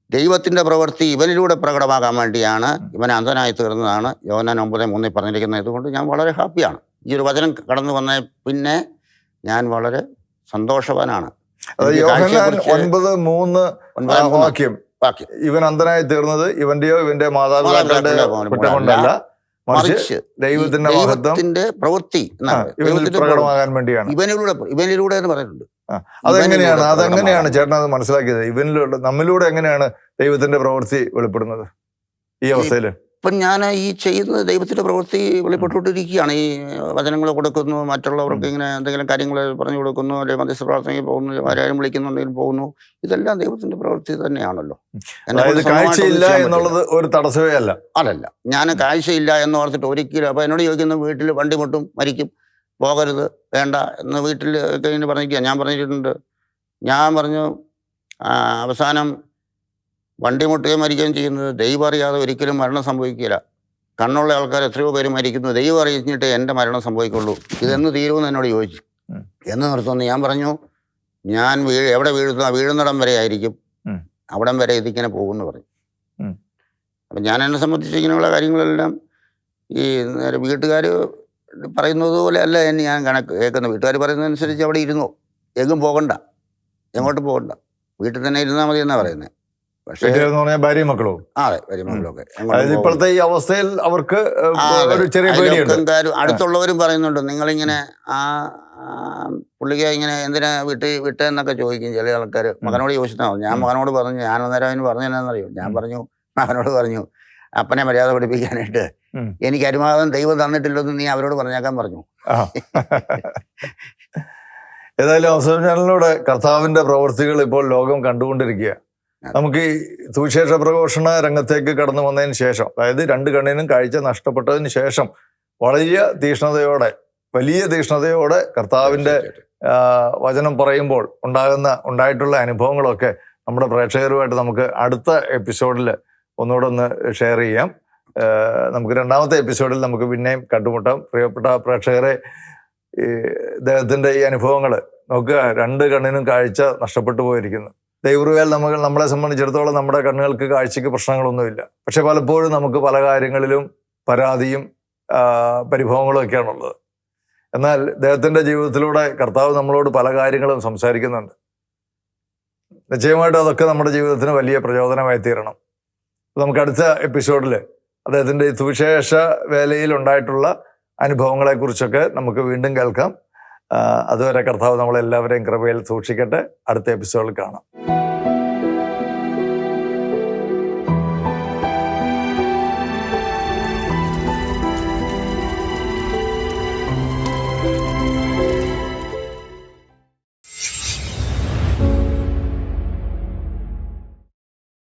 S2: ദൈവത്തിൻ്റെ പ്രവൃത്തി ഇവനിലൂടെ പ്രകടമാകാൻ വേണ്ടിയാണ് ഇവൻ അന്ധനായി തീർന്നതാണ് യോഹന്നാൻ 9:3 പറഞ്ഞിരിക്കുന്നത്. ഇതുകൊണ്ട് ഞാൻ വളരെ ഹാപ്പിയാണ്. ഈ ഒരു വചനം കടന്നു വന്ന പിന്നെ ഞാൻ വളരെ സന്തോഷവാനാണ്.
S1: വാക്യം, ഇവൻ അന്ധനായി തീർന്നത് ഇവന്റെയോ ഇവന്റെ മാതാപിതാക്കളുടെ കുറ്റം കൊണ്ടല്ല, മറിച്ച് ദൈവത്തിന്റെ
S2: പ്രവൃത്തി
S1: പ്രകടമാകാൻ വേണ്ടിയാണ്,
S2: ഇവനിലൂടെ എന്ന് പറഞ്ഞിട്ടുണ്ട്.
S1: അതെങ്ങനെയാണ് ചേട്ടൻ അത് മനസ്സിലാക്കിയത്? ഇവനിലൂടെ, നമ്മിലൂടെ എങ്ങനെയാണ് ദൈവത്തിന്റെ പ്രവൃത്തി വെളിപ്പെടുന്നത് ഈ അവസ്ഥയില്?
S2: ഇപ്പം ഞാൻ ഈ ചെയ്യുന്നത് ദൈവത്തിൻ്റെ പ്രവൃത്തി വെളിപ്പെട്ടുകൊണ്ടിരിക്കുകയാണ്. ഈ വചനങ്ങൾ കൊടുക്കുന്നു, മറ്റുള്ളവർക്ക് ഇങ്ങനെ എന്തെങ്കിലും കാര്യങ്ങൾ പറഞ്ഞു കൊടുക്കുന്നു, അല്ലെങ്കിൽ മധ്യസ്ഥ പ്രാർത്ഥനയ്ക്ക് പോകുന്നു, ആരും വിളിക്കുന്നുണ്ടെങ്കിൽ പോകുന്നു. ഇതെല്ലാം ദൈവത്തിൻ്റെ പ്രവൃത്തി തന്നെയാണല്ലോ.
S1: കാഴ്ചയില്ല എന്നുള്ളത് ഒരു തടസ്സമേ
S2: അല്ലല്ല. ഞാൻ കാഴ്ചയില്ല എന്ന് ഓർത്തിട്ട് ഒരിക്കലും, അപ്പോൾ എന്നോട് ചോദിക്കുന്ന, വീട്ടിൽ വണ്ടി മുട്ടും മരിക്കും, പോകരുത്, വേണ്ട എന്ന് വീട്ടിൽ ഒക്കെ ഇങ്ങനെ പറഞ്ഞിരിക്കുക. ഞാൻ പറഞ്ഞിട്ടുണ്ട്, ഞാൻ പറഞ്ഞു അവസാനം വണ്ടി മുട്ടുകയും മരിക്കുകയും ചെയ്യുന്നത് ദൈവം അറിയാതെ ഒരിക്കലും മരണം സംഭവിക്കില്ല. കണ്ണുള്ള ആൾക്കാർ എത്രയോ പേര് മരിക്കുന്നു, ദൈവം അറിയിച്ചിട്ട് എൻ്റെ മരണം സംഭവിക്കുള്ളൂ. ഇതെന്ന് തീരുമെന്ന് എന്നോട് ചോദിച്ചു. എന്ന് നിർത്തുന്നു. ഞാൻ പറഞ്ഞു, ഞാൻ എവിടെ വീഴുന്നിടം വരെ ആയിരിക്കും, അവിടം വരെ ഇതിങ്ങനെ പോകുമെന്ന് പറഞ്ഞു. അപ്പം ഞാൻ എന്നെ സംബന്ധിച്ച് ഇങ്ങനെയുള്ള കാര്യങ്ങളെല്ലാം ഈ വീട്ടുകാർ പറയുന്നത് പോലെ അല്ല എന്ന് ഞാൻ കേൾക്കുന്നു. വീട്ടുകാർ പറയുന്നതനുസരിച്ച് അവിടെ ഇരുന്നു, എങ്ങും പോകണ്ട, എങ്ങോട്ടും പോകണ്ട, വീട്ടിൽ തന്നെ ഇരുന്നാൽ മതി എന്നാണ് പറയുന്നത്.
S1: പക്ഷേ ഭാര്യയും മക്കളും,
S2: അതെ, ഭാര്യയും മക്കളൊക്കെ
S1: ഇപ്പോഴത്തെ ഈ അവസ്ഥയിൽ അവർക്ക് ഒരു ചെറിയ പേടിയുണ്ട്.
S2: അടുത്തുള്ളവരും പറയുന്നുണ്ട്, നിങ്ങളിങ്ങനെ പുള്ളിക്ക് ഇങ്ങനെ എന്തിനാ വിട്ടെന്നൊക്കെ ചോദിക്കും ചില ആൾക്കാർ. മകനോട് ചോദിച്ചിട്ടാണ്. ഞാൻ മകനോട് പറഞ്ഞു, ഞാൻ അന്നേരം അതിന് പറഞ്ഞതെന്നറിയോ, ഞാൻ പറഞ്ഞു, മകനോട് പറഞ്ഞു, അപ്പനെ മര്യാദ പഠിപ്പിക്കാനായിട്ട് എനിക്ക് അനുവാദം ദൈവം തന്നിട്ടില്ലെന്ന് നീ അവരോട് പറഞ്ഞേക്കാൻ പറഞ്ഞു.
S1: ഏതായാലും അവസരം ചാനലിലൂടെ കർത്താവിന്റെ പ്രവൃത്തികൾ ഇപ്പോൾ ലോകം കണ്ടുകൊണ്ടിരിക്കുക. നമുക്ക് ഈ സുവിശേഷ പ്രഘോഷണ രംഗത്തേക്ക് കടന്നു വന്നതിന് ശേഷം, അതായത് 2 കണ്ണിനും കാഴ്ച നഷ്ടപ്പെട്ടതിന് ശേഷം വലിയ തീഷ്ണതയോടെ കർത്താവിന്റെ വചനം പറയുമ്പോൾ ഉണ്ടായിട്ടുള്ള അനുഭവങ്ങളൊക്കെ നമ്മുടെ പ്രേക്ഷകരുമായിട്ട് നമുക്ക് അടുത്ത എപ്പിസോഡിൽ ഒന്നുകൂടെ ഒന്ന് ഷെയർ ചെയ്യാം. നമുക്ക് 2ാമത്തെ എപ്പിസോഡിൽ നമുക്ക് പിന്നെയും കണ്ടുമുട്ടാം. പ്രിയപ്പെട്ട പ്രേക്ഷകരെ, ഇദ്ദേഹത്തിന്റെ ഈ അനുഭവങ്ങൾ നോക്കുക. 2 കണ്ണിനും കാഴ്ച നഷ്ടപ്പെട്ടു പോയിരിക്കുന്നു. ദൈവകൃപയാൽ നമ്മളെ സംബന്ധിച്ചിടത്തോളം നമ്മുടെ കണ്ണുകൾക്ക് കാഴ്ചയ്ക്ക് പ്രശ്നങ്ങളൊന്നുമില്ല. പക്ഷെ പലപ്പോഴും നമുക്ക് പല കാര്യങ്ങളിലും പരാതിയും പരിഭവങ്ങളും ഒക്കെയാണുള്ളത്. എന്നാൽ അദ്ദേഹത്തിന്റെ ജീവിതത്തിലൂടെ കർത്താവ് നമ്മളോട് പല കാര്യങ്ങളും സംസാരിക്കുന്നുണ്ട്. നിശ്ചയമായിട്ടും അതൊക്കെ നമ്മുടെ ജീവിതത്തിന് വലിയ പ്രചോദനമായി തീരണം. നമുക്ക് അടുത്ത എപ്പിസോഡിൽ അദ്ദേഹത്തിന്റെ ഈ സുവിശേഷ വേലയിൽ ഉണ്ടായിട്ടുള്ള അനുഭവങ്ങളെക്കുറിച്ചൊക്കെ നമുക്ക് വീണ്ടും കേൾക്കാം. അതുവരെ കർത്താവ് നമ്മളെല്ലാവരെയും കൃപയിൽ സൂക്ഷിക്കട്ടെ. അടുത്ത എപ്പിസോഡിൽ കാണാം.